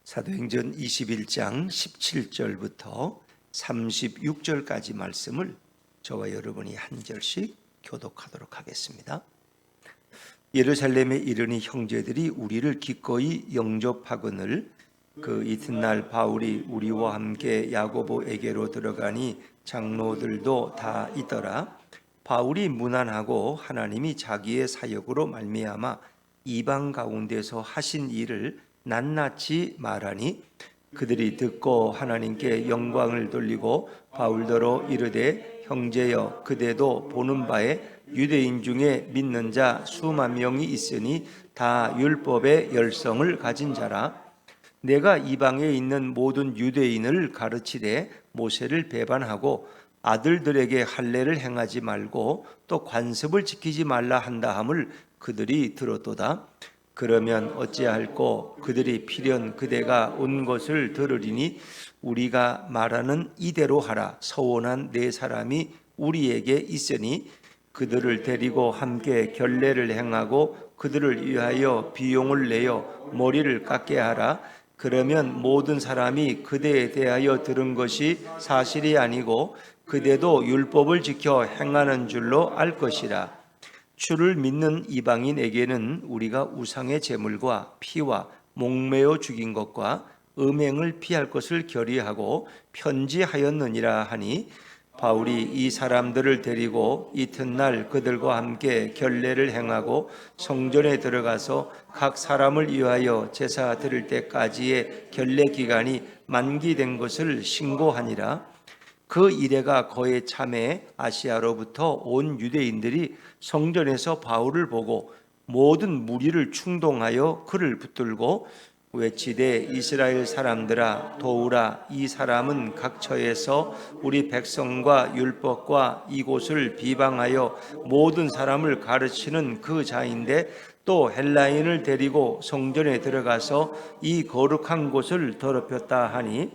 사도행전 21장 17절부터 36절까지 말씀을 저와 여러분이 한 절씩 교독하도록 하겠습니다. 예루살렘에 이르니 형제들이 우리를 기꺼이 영접하거늘 그 이튿날 바울이 우리와 함께 야고보에게로 들어가니 장로들도 다 있더라. 바울이 문안하고 하나님이 자기의 사역으로 말미암아 이방 가운데서 하신 일을 낱낱이 말하니 그들이 듣고 하나님께 영광을 돌리고 바울더러 이르되 형제여 그대도 보는 바에 유대인 중에 믿는 자 수만 명이 있으니 다 율법의 열성을 가진 자라. 내가 이방에 있는 모든 유대인을 가르치되 모세를 배반하고 아들들에게 할례를 행하지 말고 또 관습을 지키지 말라 한다 함을 그들이 들었도다. 그러면 어찌할꼬 그들이 필연 그대가 온 것을 들으리니 우리가 말하는 이대로 하라. 서원한 네 사람이 우리에게 있으니 그들을 데리고 함께 결례를 행하고 그들을 위하여 비용을 내어 머리를 깎게 하라. 그러면 모든 사람이 그대에 대하여 들은 것이 사실이 아니고 그대도 율법을 지켜 행하는 줄로 알 것이라. 주를 믿는 이방인에게는 우리가 우상의 제물과 피와 목매어 죽인 것과 음행을 피할 것을 결의하고 편지하였느니라 하니 바울이 이 사람들을 데리고 이튿날 그들과 함께 결례를 행하고 성전에 들어가서 각 사람을 위하여 제사 드릴 때까지의 결례 기간이 만기된 것을 신고하니라. 그 이래가 거의 참에 아시아로부터 온 유대인들이 성전에서 바울을 보고 모든 무리를 충동하여 그를 붙들고 외치되 이스라엘 사람들아 도우라. 이 사람은 각처에서 우리 백성과 율법과 이곳을 비방하여 모든 사람을 가르치는 그 자인데 또 헬라인을 데리고 성전에 들어가서 이 거룩한 곳을 더럽혔다 하니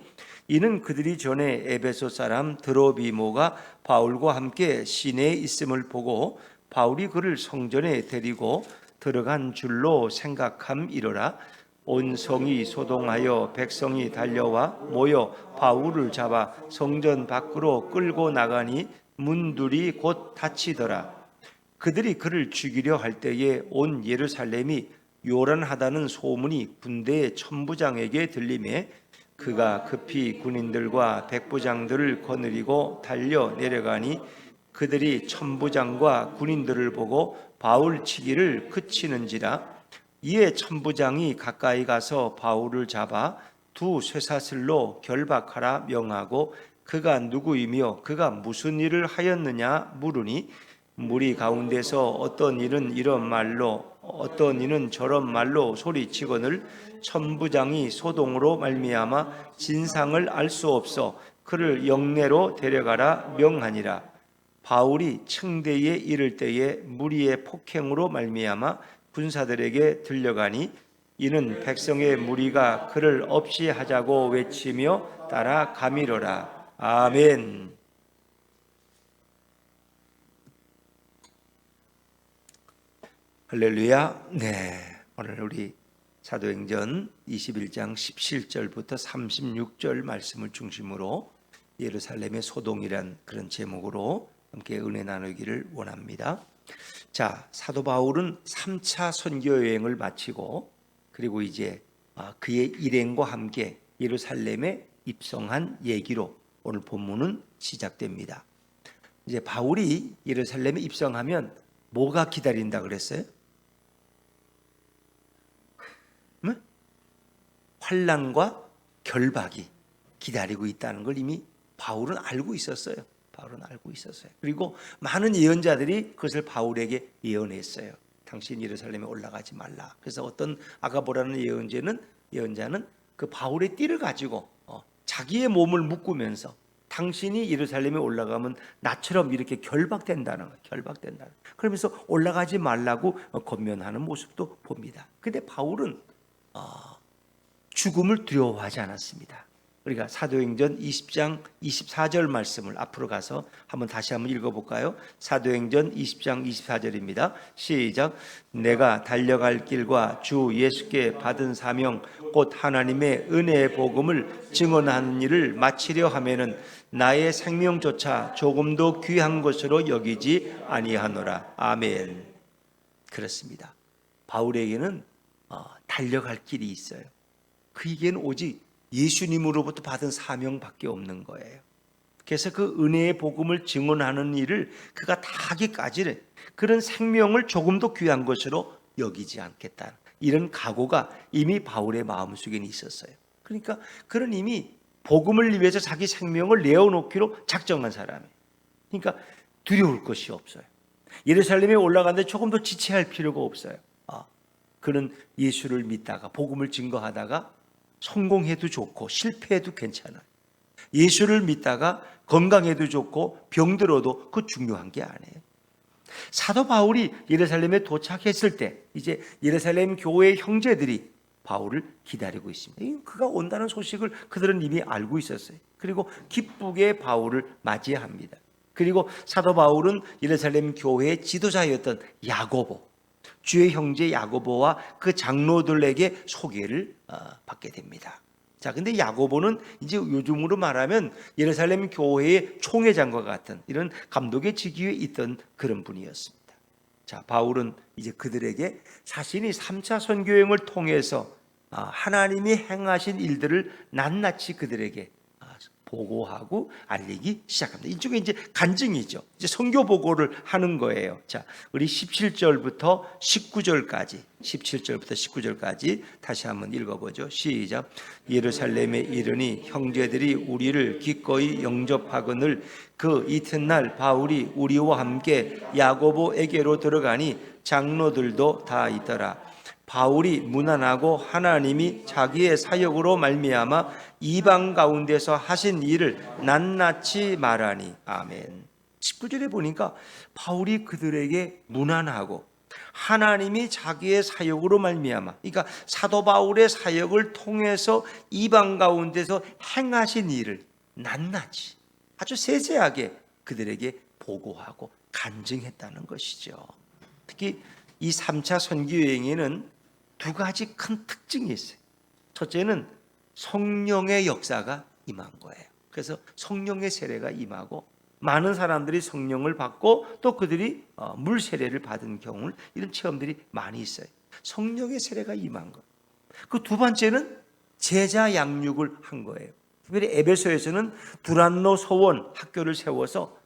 이는 그들이 전에 에베소 사람 드로비모가 바울과 함께 시내에 있음을 보고 바울이 그를 성전에 데리고 들어간 줄로 생각함이로라. 온 성이 소동하여 백성이 달려와 모여 바울을 잡아 성전 밖으로 끌고 나가니 문들이 곧 닫히더라. 그들이 그를 죽이려 할 때에 온 예루살렘이 요란하다는 소문이 군대의 천부장에게 들리매 그가 급히 군인들과 백부장들을 거느리고 달려 내려가니 그들이 천부장과 군인들을 보고 바울 치기를 그치는지라. 이에 천부장이 가까이 가서 바울을 잡아 두 쇠사슬로 결박하라 명하고 그가 누구이며 그가 무슨 일을 하였느냐 물으니 무리 가운데서 어떤 이는 이런 말로 어떤 이는 저런 말로 소리치거늘 천부장이 소동으로 말미암아 진상을 알 수 없어 그를 영내로 데려가라 명하니라. 바울이 층대에 이를 때에 무리의 폭행으로 말미암아 군사들에게 들려가니 이는 백성의 무리가 그를 없이 하자고 외치며 따라가미로라. 아멘. 할렐루야. 네, 오늘 우리 사도행전 21장 17절부터 36절 말씀을 중심으로 예루살렘의 소동이란 그런 제목으로 함께 은혜 나누기를 원합니다. 자, 사도 바울은 3차 선교 여행을 마치고 그리고 이제 그의 일행과 함께 예루살렘에 입성한 얘기로 오늘 본문은 시작됩니다. 이제 바울이 예루살렘에 입성하면 뭐가 기다린다 그랬어요? 환난과 결박이 기다리고 있다는 걸 이미 바울은 알고 있었어요. 그리고 많은 예언자들이 그것을 바울에게 예언했어요. 당신 예루살렘에 올라가지 말라. 그래서 어떤 아가보라는 예언자는 그 바울의 띠를 가지고 자기의 몸을 묶으면서 당신이 예루살렘에 올라가면 나처럼 이렇게 결박된다는 거예요. 그러면서 올라가지 말라고 권면하는 모습도 봅니다. 근데 바울은 죽음을 두려워하지 않았습니다. 우리가 사도행전 20장 24절 말씀을 앞으로 가서 다시 한번 읽어볼까요? 사도행전 20장 24절입니다. 시작. 내가 달려갈 길과 주 예수께 받은 사명 곧 하나님의 은혜의 복음을 증언하는 일을 마치려 하면은 나의 생명조차 조금도 귀한 것으로 여기지 아니하노라. 아멘. 그렇습니다. 바울에게는 달려갈 길이 있어요. 그에게는 오직 예수님으로부터 받은 사명밖에 없는 거예요. 그래서 그 은혜의 복음을 증언하는 일을 그가 다 하기까지는 그런 생명을 조금도 귀한 것으로 여기지 않겠다. 이런 각오가 이미 바울의 마음속에 있었어요. 그러니까 그런 이미 복음을 위해서 자기 생명을 내어놓기로 작정한 사람이에요. 그러니까 두려울 것이 없어요. 예루살렘에 올라가는데 조금 더 지체할 필요가 없어요. 그는 예수를 믿다가 복음을 증거하다가 성공해도 좋고 실패해도 괜찮아요. 예수를 믿다가 건강해도 좋고 병들어도 그 중요한 게 아니에요. 사도 바울이 예루살렘에 도착했을 때 이제 예루살렘 교회의 형제들이 바울을 기다리고 있습니다. 그가 온다는 소식을 그들은 이미 알고 있었어요. 그리고 기쁘게 바울을 맞이합니다. 그리고 사도 바울은 예루살렘 교회의 지도자였던 야고보, 주의 형제 야고보와 그 장로들에게 소개를 받게 됩니다. 자, 근데 야고보는 이제 요즘으로 말하면 예루살렘 교회의 총회장과 같은 이런 감독의 직위에 있던 그런 분이었습니다. 자, 바울은 이제 그들에게 자신이 3차 선교여행을 통해서 하나님이 행하신 일들을 낱낱이 그들에게 보고하고 알리기 시작합니다. 이쪽에 이제 간증이죠. 이제 선교 보고를 하는 거예요. 자, 우리 17절부터 19절까지 다시 한번 읽어보죠. 시작. 예루살렘에 이르니 형제들이 우리를 기꺼이 영접하거늘 그 이튿날 바울이 우리와 함께 야고보에게로 들어가니 장로들도 다 있더라. 바울이 문안하고 하나님이 자기의 사역으로 말미암아 이방 가운데서 하신 일을 낱낱이 말하니. 아멘. 19절에 보니까 바울이 그들에게 문안하고 하나님이 자기의 사역으로 말미암아, 그러니까 사도 바울의 사역을 통해서 이방 가운데서 행하신 일을 낱낱이 아주 세세하게 그들에게 보고하고 간증했다는 것이죠. 특히 이 3차 선교 여행에는 두 가지 큰 특징이 있어요. 첫째는 성령의 역사가 임한 거예요. 그래서 성령의 세례가 임하고 많은 사람들이 성령을 받고 또 그들이 물 세례를 받은 경우 이런 체험들이 많이 있어요. 성령의 세례가 임한 거예요. 그 두 번째는 제자 양육을 한 거예요. 특별히 에베소에서는 두란노 소원 학교를 세워서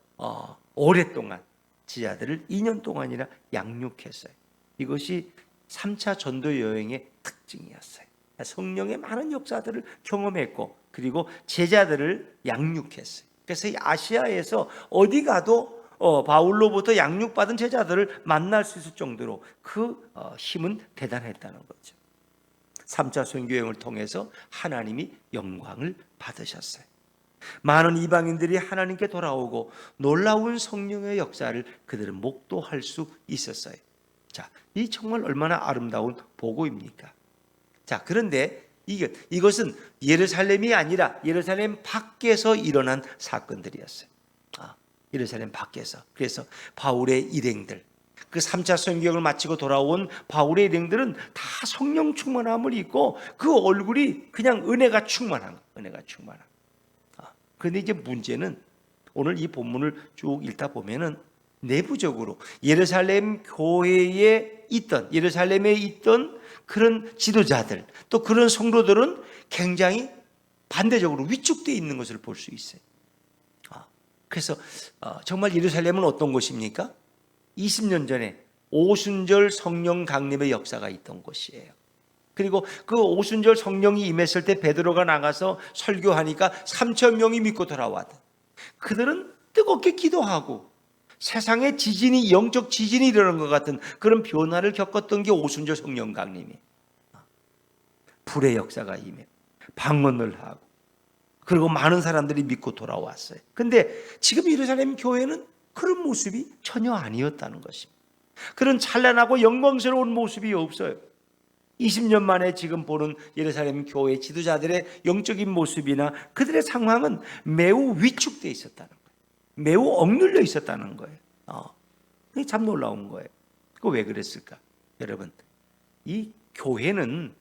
오랫동안 지자들을 2년 동안이나 양육했어요. 이것이 3차 전도 여행의 특징이었어요. 성령의 많은 역사들을 경험했고 그리고 제자들을 양육했어요. 그래서 이 아시아에서 어디 가도 바울로부터 양육받은 제자들을 만날 수 있을 정도로 그 힘은 대단했다는 거죠. 3차 선교여행을 통해서 하나님이 영광을 받으셨어요. 많은 이방인들이 하나님께 돌아오고 놀라운 성령의 역사를 그들은 목도할 수 있었어요. 자, 이 정말 얼마나 아름다운 보고입니까? 자, 그런데 이것은 예루살렘이 아니라 예루살렘 밖에서 일어난 사건들이었어요. 예루살렘 밖에서. 그래서 바울의 일행들, 그 3차 선교여행을 마치고 돌아온 바울의 일행들은 다 성령 충만함을 입고 그 얼굴이 그냥 은혜가 충만한 거예요. 그런데 이제 문제는 오늘 이 본문을 쭉 읽다 보면은 내부적으로 예루살렘에 있던 그런 지도자들 또 그런 성도들은 굉장히 반대적으로 위축되어 있는 것을 볼 수 있어요. 그래서 정말 예루살렘은 어떤 곳입니까? 20년 전에 오순절 성령 강림의 역사가 있던 곳이에요. 그리고 그 오순절 성령이 임했을 때 베드로가 나가서 설교하니까 3천 명이 믿고 돌아왔다. 그들은 뜨겁게 기도하고 세상에 지진이 영적 지진이 일어난 것 같은 그런 변화를 겪었던 게 오순절 성령 강림이. 불의 역사가 임해 방언을 하고 그리고 많은 사람들이 믿고 돌아왔어요. 근데 지금 예루살렘 교회는 그런 모습이 전혀 아니었다는 것입니다. 그런 찬란하고 영광스러운 모습이 없어요. 20년 만에 지금 보는 예루살렘 교회 지도자들의 영적인 모습이나 그들의 상황은 매우 위축되어 있었다는 거예요. 매우 억눌려 있었다는 거예요. 그게 참 놀라운 거예요. 그거 왜 그랬을까? 여러분, 이 교회는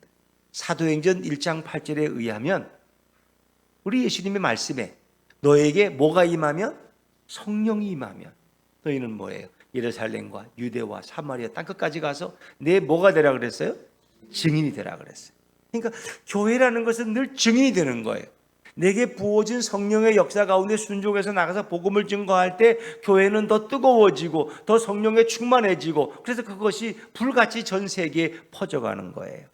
사도행전 1장 8절에 의하면 우리 예수님의 말씀에 너에게 뭐가 임하면? 성령이 임하면 너희는 뭐예요? 예루살렘과 유대와 사마리아 땅끝까지 가서 내 뭐가 되라 그랬어요? 증인이 되라 그랬어요. 그러니까 교회라는 것은 늘 증인이 되는 거예요. 내게 부어진 성령의 역사 가운데 순종해서 나가서 복음을 증거할 때 교회는 더 뜨거워지고 더 성령에 충만해지고 그래서 그것이 불같이 전 세계에 퍼져가는 거예요.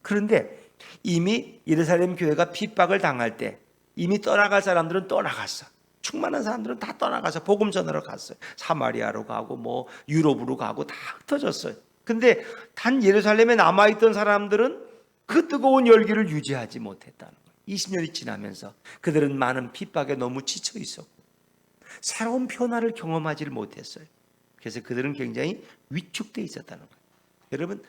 그런데 이미 예루살렘 교회가 핍박을 당할 때 이미 떠나갈 사람들은 떠나갔어. 충만한 사람들은 다 떠나가서 복음 전하러 갔어요. 사마리아로 가고 뭐 유럽으로 가고 다 흩어졌어요. 근데 단 예루살렘에 남아있던 사람들은 그 뜨거운 열기를 유지하지 못했다는 거예요. 20년이 지나면서 그들은 많은 핍박에 너무 지쳐 있었고 새로운 변화를 경험하지를 못했어요. 그래서 그들은 굉장히 위축되어 있었다는 거예요. 여러분,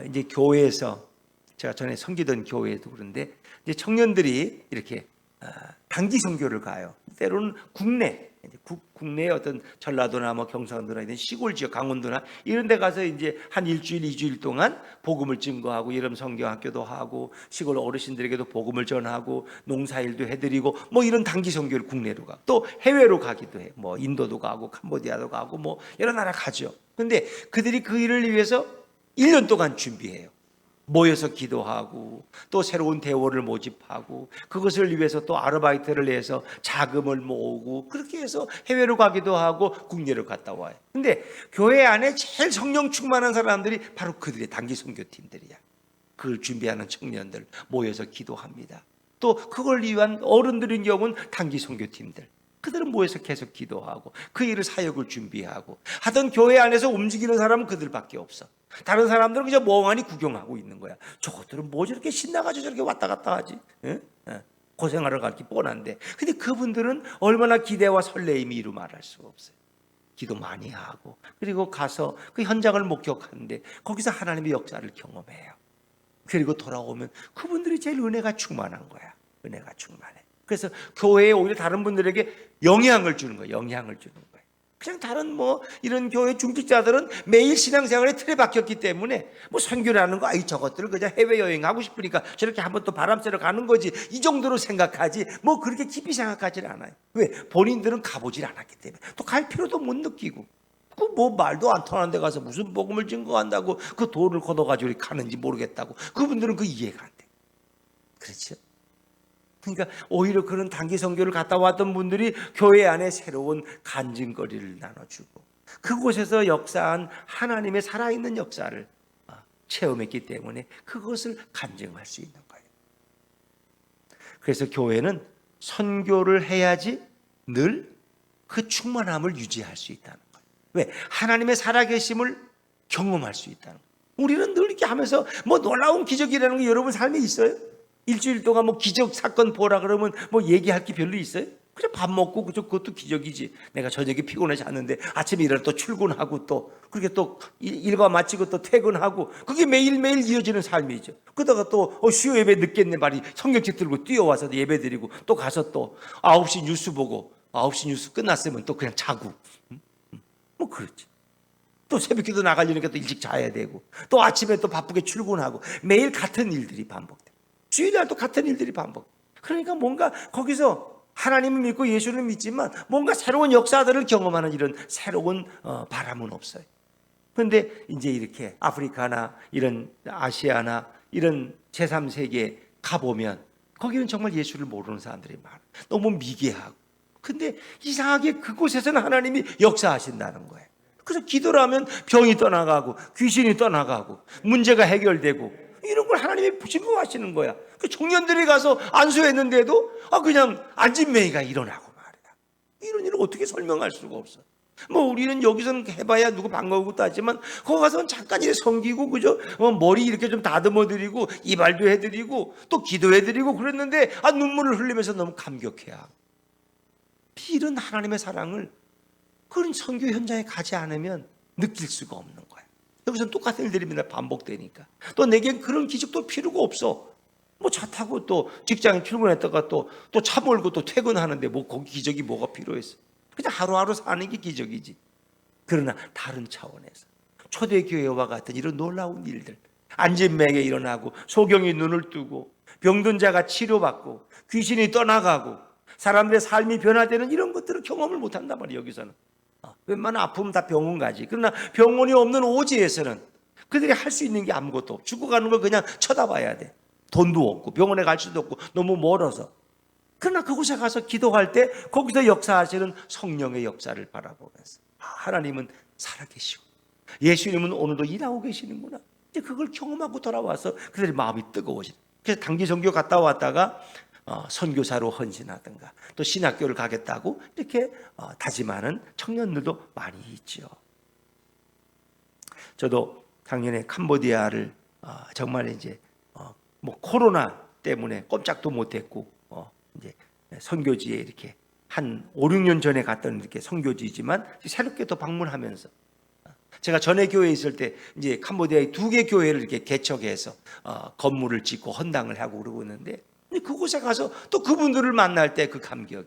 이제 교회에서 제가 전에 섬기던 교회도 그런데 이제 청년들이 이렇게 단기 선교를 가요. 때로는 국내의 어떤 전라도나 뭐 경상도나 이런 시골 지역, 강원도나 이런 데 가서 이제 한 일주일, 2주일 동안 복음을 증거하고 이런 성경학교도 하고 시골 어르신들에게도 복음을 전하고 농사일도 해드리고 뭐 이런 단기 선교를 국내로 가고 또 해외로 가기도 해요. 뭐 인도도 가고 캄보디아도 가고 뭐 여러 나라 가죠. 그런데 그들이 그 일을 위해서 1년 동안 준비해요. 모여서 기도하고 또 새로운 대원을 모집하고 그것을 위해서 또 아르바이트를 해서 자금을 모으고 그렇게 해서 해외로 가기도 하고 국내로 갔다 와요. 근데 교회 안에 제일 성령 충만한 사람들이 바로 그들의 단기 선교팀들이야. 그걸 준비하는 청년들 모여서 기도합니다. 또 그걸 위한 어른들인 경우는 단기 선교팀들. 그들은 모여서 계속 기도하고 그 일을 사역을 준비하고 하던 교회 안에서 움직이는 사람은 그들밖에 없어. 다른 사람들은 그냥 멍하니 구경하고 있는 거야. 저것들은 뭐 저렇게 신나가지고 저렇게 왔다 갔다 하지? 고생하러 가기 뻔한데. 근데 그분들은 얼마나 기대와 설레임이 이루 말할 수가 없어요. 기도 많이 하고 그리고 가서 그 현장을 목격하는데 거기서 하나님의 역사를 경험해요. 그리고 돌아오면 그분들이 제일 은혜가 충만한 거야. 은혜가 충만해. 그래서 교회에 오히려 다른 분들에게 영향을 주는 거예요. 영향을 주는 거예요. 그냥 다른 뭐 이런 교회 중직자들은 매일 신앙생활에 틀에 박혔기 때문에 뭐 선교라는 거 저것들을 그냥 해외여행 하고 싶으니까 저렇게 한번 또 바람 쐬러 가는 거지 이 정도로 생각하지 뭐 그렇게 깊이 생각하지는 않아요. 왜? 본인들은 가보질 않았기 때문에 또 갈 필요도 못 느끼고 그 뭐 말도 안 통하는 데 가서 무슨 복음을 증거한다고 그 돈을 걷어가지고 가는지 모르겠다고 그분들은 그 이해가 안 돼. 그렇죠? 그러니까 오히려 그런 단기 선교를 갔다 왔던 분들이 교회 안에 새로운 간증거리를 나눠주고 그곳에서 역사한 하나님의 살아있는 역사를 체험했기 때문에 그것을 간증할 수 있는 거예요. 그래서 교회는 선교를 해야지 늘 그 충만함을 유지할 수 있다는 거예요. 왜? 하나님의 살아계심을 경험할 수 있다는 거예요. 우리는 늘 이렇게 하면서 뭐 놀라운 기적이라는 게 여러분 삶에 있어요? 일주일 동안 뭐 기적 사건 보라 그러면 뭐 얘기할 게 별로 있어요? 그냥 밥 먹고 그것도 기적이지. 내가 저녁에 피곤해 잤는데 아침에 일어나 또 출근하고 또 그렇게 또 일과 마치고 또 퇴근하고 그게 매일매일 이어지는 삶이죠. 그러다가 또 수요 예배 늦겠네 말이 성경책 들고 뛰어와서 예배 드리고 또 가서 또 9시 뉴스 보고 9시 뉴스 끝났으면 또 그냥 자고 뭐 그렇지. 또 새벽기도 나가려니까 또 일찍 자야 되고 또 아침에 또 바쁘게 출근하고 매일 같은 일들이 반복돼. 주일날 또 같은 일들이 반복. 그러니까 뭔가 거기서 하나님을 믿고 예수를 믿지만 뭔가 새로운 역사들을 경험하는 이런 새로운 바람은 없어요. 그런데 이제 이렇게 아프리카나 이런 아시아나 이런 제3세계에 가보면 거기는 정말 예수를 모르는 사람들이 많아. 너무 미개하고. 근데 이상하게 그곳에서는 하나님이 역사하신다는 거예요. 그래서 기도를 하면 병이 떠나가고 귀신이 떠나가고 문제가 해결되고 이런 걸 하나님이 증거하시는 거야. 그 청년들이 가서 안수했는데도 그냥 안진매이가 일어나고 말이야. 이런 일을 어떻게 설명할 수가 없어. 뭐 우리는 여기서는 해봐야 누구 반가우고 따지만 거기 가서는 잠깐 이렇게 섬기고 그죠? 머리 이렇게 좀 다듬어드리고 이발도 해드리고 또 기도해드리고 그랬는데 눈물을 흘리면서 너무 감격해하고 이런 하나님의 사랑을 그런 선교 현장에 가지 않으면 느낄 수가 없는 거야. 여기서는 똑같은 일들이 맨날 반복되니까. 또 내겐 그런 기적도 필요가 없어. 뭐 차 타고 또 직장에 출근했다가 또 차 몰고 또 퇴근하는데 뭐 거기 기적이 뭐가 필요했어. 그냥 하루하루 사는 게 기적이지. 그러나 다른 차원에서 초대교회와 같은 이런 놀라운 일들, 안진뱅에 일어나고 소경이 눈을 뜨고 병든 자가 치료받고 귀신이 떠나가고 사람들의 삶이 변화되는 이런 것들을 경험을 못한단 말이에요. 여기서는 웬만한 아픔은 다 병원 가지. 그러나 병원이 없는 오지에서는 그들이 할 수 있는 게 아무것도 없고 죽어가는 걸 그냥 쳐다봐야 돼. 돈도 없고 병원에 갈 수도 없고 너무 멀어서. 그러나 그곳에 가서 기도할 때 거기서 역사하시는 성령의 역사를 바라보면서 하나님은 살아계시고 예수님은 오늘도 일하고 계시는구나. 이제 그걸 경험하고 돌아와서 그들의 마음이 뜨거워지는. 그래서 단기 선교 갔다 왔다가 선교사로 헌신하든가 또 신학교를 가겠다고 이렇게 다짐하는 청년들도 많이 있죠. 저도 작년에 캄보디아를 정말 이제 뭐 코로나 때문에 꼼짝도 못했고 이제 선교지에 이렇게 한 5, 6년 전에 갔던 이렇게 선교지지만 새롭게 또 방문하면서 제가 전에 교회에 있을 때 이제 캄보디아의 2개 교회를 이렇게 개척해서 건물을 짓고 헌당을 하고 그러고 있는데 그곳에 가서 또 그분들을 만날 때 그 감격.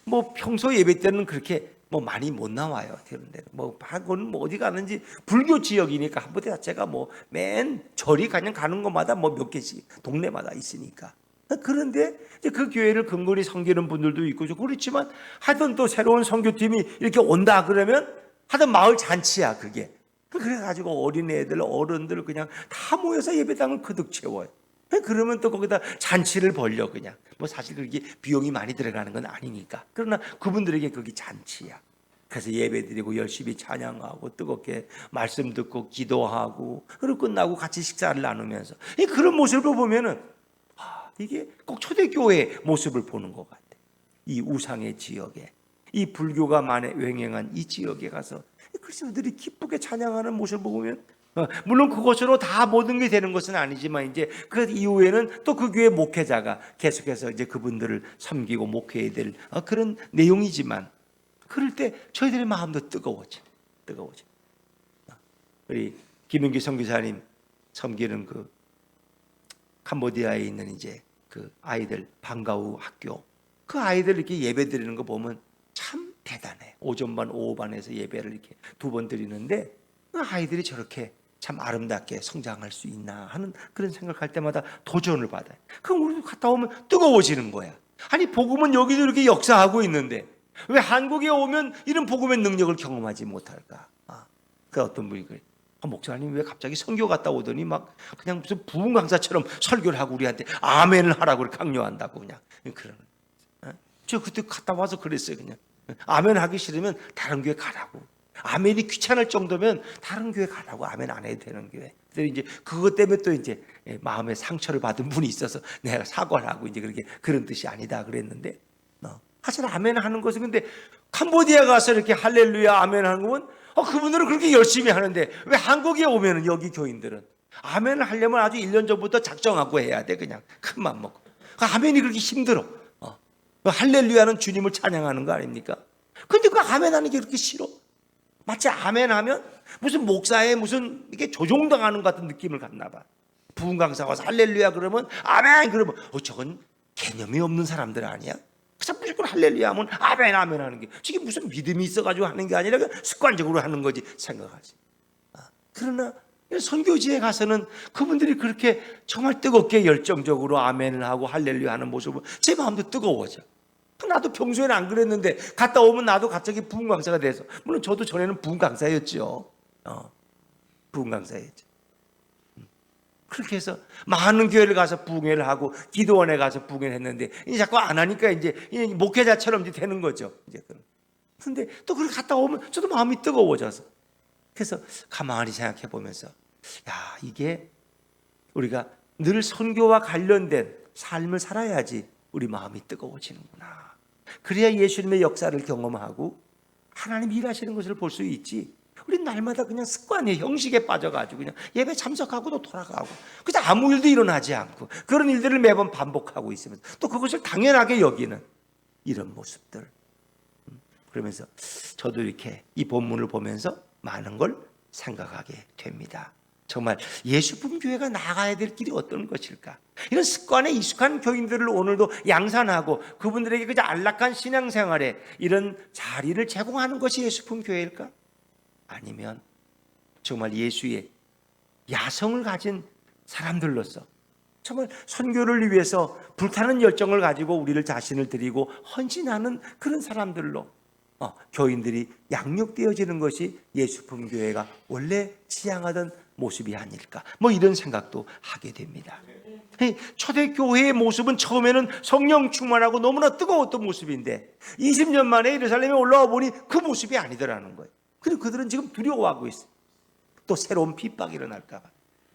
뭐 평소 예배 때는 그렇게 뭐 많이 못 나와요. 그런데 뭐 하고는 뭐 어디 가는지 불교 지역이니까 한번대 자체가 뭐 맨 절이 그냥 가는 곳마다 뭐 몇 개씩 동네마다 있으니까. 그런데 이제 그 교회를 근거리 섬기는 분들도 있고 그렇지만 하여튼 또 새로운 선교팀이 이렇게 온다 그러면 하여튼 마을 잔치야 그게. 그래가지고 어린애들 어른들 그냥 다 모여서 예배당을 그득 채워요. 그러면 또 거기다 잔치를 벌려 그냥. 뭐 사실 그게 비용이 많이 들어가는 건 아니니까. 그러나 그분들에게 그게 잔치야. 그래서 예배드리고 열심히 찬양하고 뜨겁게 말씀 듣고 기도하고 그리고 끝나고 같이 식사를 나누면서 그런 모습을 보면은 이게 꼭 초대교회의 모습을 보는 것 같아. 이 우상의 지역에 이 불교가 만에 횡행한 이 지역에 가서 그리스도들이 기쁘게 찬양하는 모습을 보면 물론 그것으로 다 모든 게 되는 것은 아니지만 이제 그 이후에는 또 그 교회 목회자가 계속해서 이제 그분들을 섬기고 목회해야 될 그런 내용이지만 그럴 때 저희들의 마음도 뜨거워져. 우리 김윤기 선교사님 섬기는 그 캄보디아에 있는 이제 그 아이들 방과후 학교 그 아이들 이렇게 예배 드리는 거 보면 참 대단해. 오전반 오후반에서 예배를 이렇게 2번 드리는데 그 아이들이 저렇게 참 아름답게 성장할 수 있나 하는 그런 생각할 때마다 도전을 받아요. 그럼 우리도 갔다 오면 뜨거워지는 거야. 아니 복음은 여기도 이렇게 역사하고 있는데 왜 한국에 오면 이런 복음의 능력을 경험하지 못할까? 그 어떤 분이 그래. 목사님 왜 갑자기 선교 갔다 오더니 막 그냥 무슨 부흥 강사처럼 설교를 하고 우리한테 아멘을 하라고 강요한다고 그냥 그러는. 저 그때 갔다 와서 그랬어요. 그냥 아멘 하기 싫으면 다른 교회 가라고. 아멘이 귀찮을 정도면 다른 교회 가라고. 아멘 안 해도 되는 교회. 그래서 이제 그것 때문에 또 이제 마음에 상처를 받은 분이 있어서 내가 사과를 하고 이제 그렇게 그런 뜻이 아니다 그랬는데. 사실 아멘 하는 것은 근데 캄보디아 가서 이렇게 할렐루야 아멘 하는 거면 그분들은 그렇게 열심히 하는데 왜 한국에 오면은 여기 교인들은 아멘을 하려면 아주 1년 전부터 작정하고 해야 돼. 그냥 큰 맘 먹고. 아멘이 그렇게 힘들어. 할렐루야는 주님을 찬양하는 거 아닙니까? 근데 그 아멘 하는 게 그렇게 싫어. 마치 아멘 하면 무슨 목사의 무슨 이게 조종당하는 것 같은 느낌을 갖나 봐. 부흥 강사 와서 할렐루야 그러면 아멘 그러면 저건 개념이 없는 사람들 아니야? 그냥 무조건 할렐루야 하면 아멘 아멘 하는 게 저게 무슨 믿음이 있어가지고 하는 게 아니라 습관적으로 하는 거지 생각하지. 그러나 선교지에 가서는 그분들이 그렇게 정말 뜨겁게 열정적으로 아멘을 하고 할렐루야 하는 모습을 제 마음도 뜨거워져. 나도 평소에는 안 그랬는데 갔다 오면 나도 갑자기 부흥 강사가 돼서 물론 저도 전에는 부흥 강사였죠. 부흥 강사였죠. 그렇게 해서 많은 교회를 가서 부흥회를 하고 기도원에 가서 부흥회를 했는데 이제 자꾸 안 하니까 이제 목회자처럼 이제 되는 거죠. 이제 근데 또 그렇게 갔다 오면 저도 마음이 뜨거워져서 그래서 가만히 생각해 보면서 야 이게 우리가 늘 선교와 관련된 삶을 살아야지 우리 마음이 뜨거워지는구나. 그래야 예수님의 역사를 경험하고 하나님 일하시는 것을 볼 수 있지. 우린 날마다 그냥 습관의 형식에 빠져가지고 그냥 예배 참석하고 또 돌아가고 그냥 아무 일도 일어나지 않고 그런 일들을 매번 반복하고 있으면서 또 그것을 당연하게 여기는 이런 모습들. 그러면서 저도 이렇게 이 본문을 보면서 많은 걸 생각하게 됩니다. 정말 예수품 교회가 나가야 될 길이 어떤 것일까? 이런 습관에 익숙한 교인들을 오늘도 양산하고 그분들에게 그저 안락한 신앙생활에 이런 자리를 제공하는 것이 예수품 교회일까? 아니면 정말 예수의 야성을 가진 사람들로서 정말 선교를 위해서 불타는 열정을 가지고 우리를 자신을 드리고 헌신하는 그런 사람들로 교인들이 양육되어지는 것이 예수품 교회가 원래 지향하던 모습이 아닐까, 이런 생각도 하게 됩니다. 초대교회의 모습은 처음에는 성령 충만하고 너무나 뜨거웠던 모습인데 20년 만에 예루살렘에 올라와 보니 그 모습이 아니더라는 거예요. 그리고 그들은 지금 두려워하고 있어요. 또 새로운 핍박이 일어날까 봐.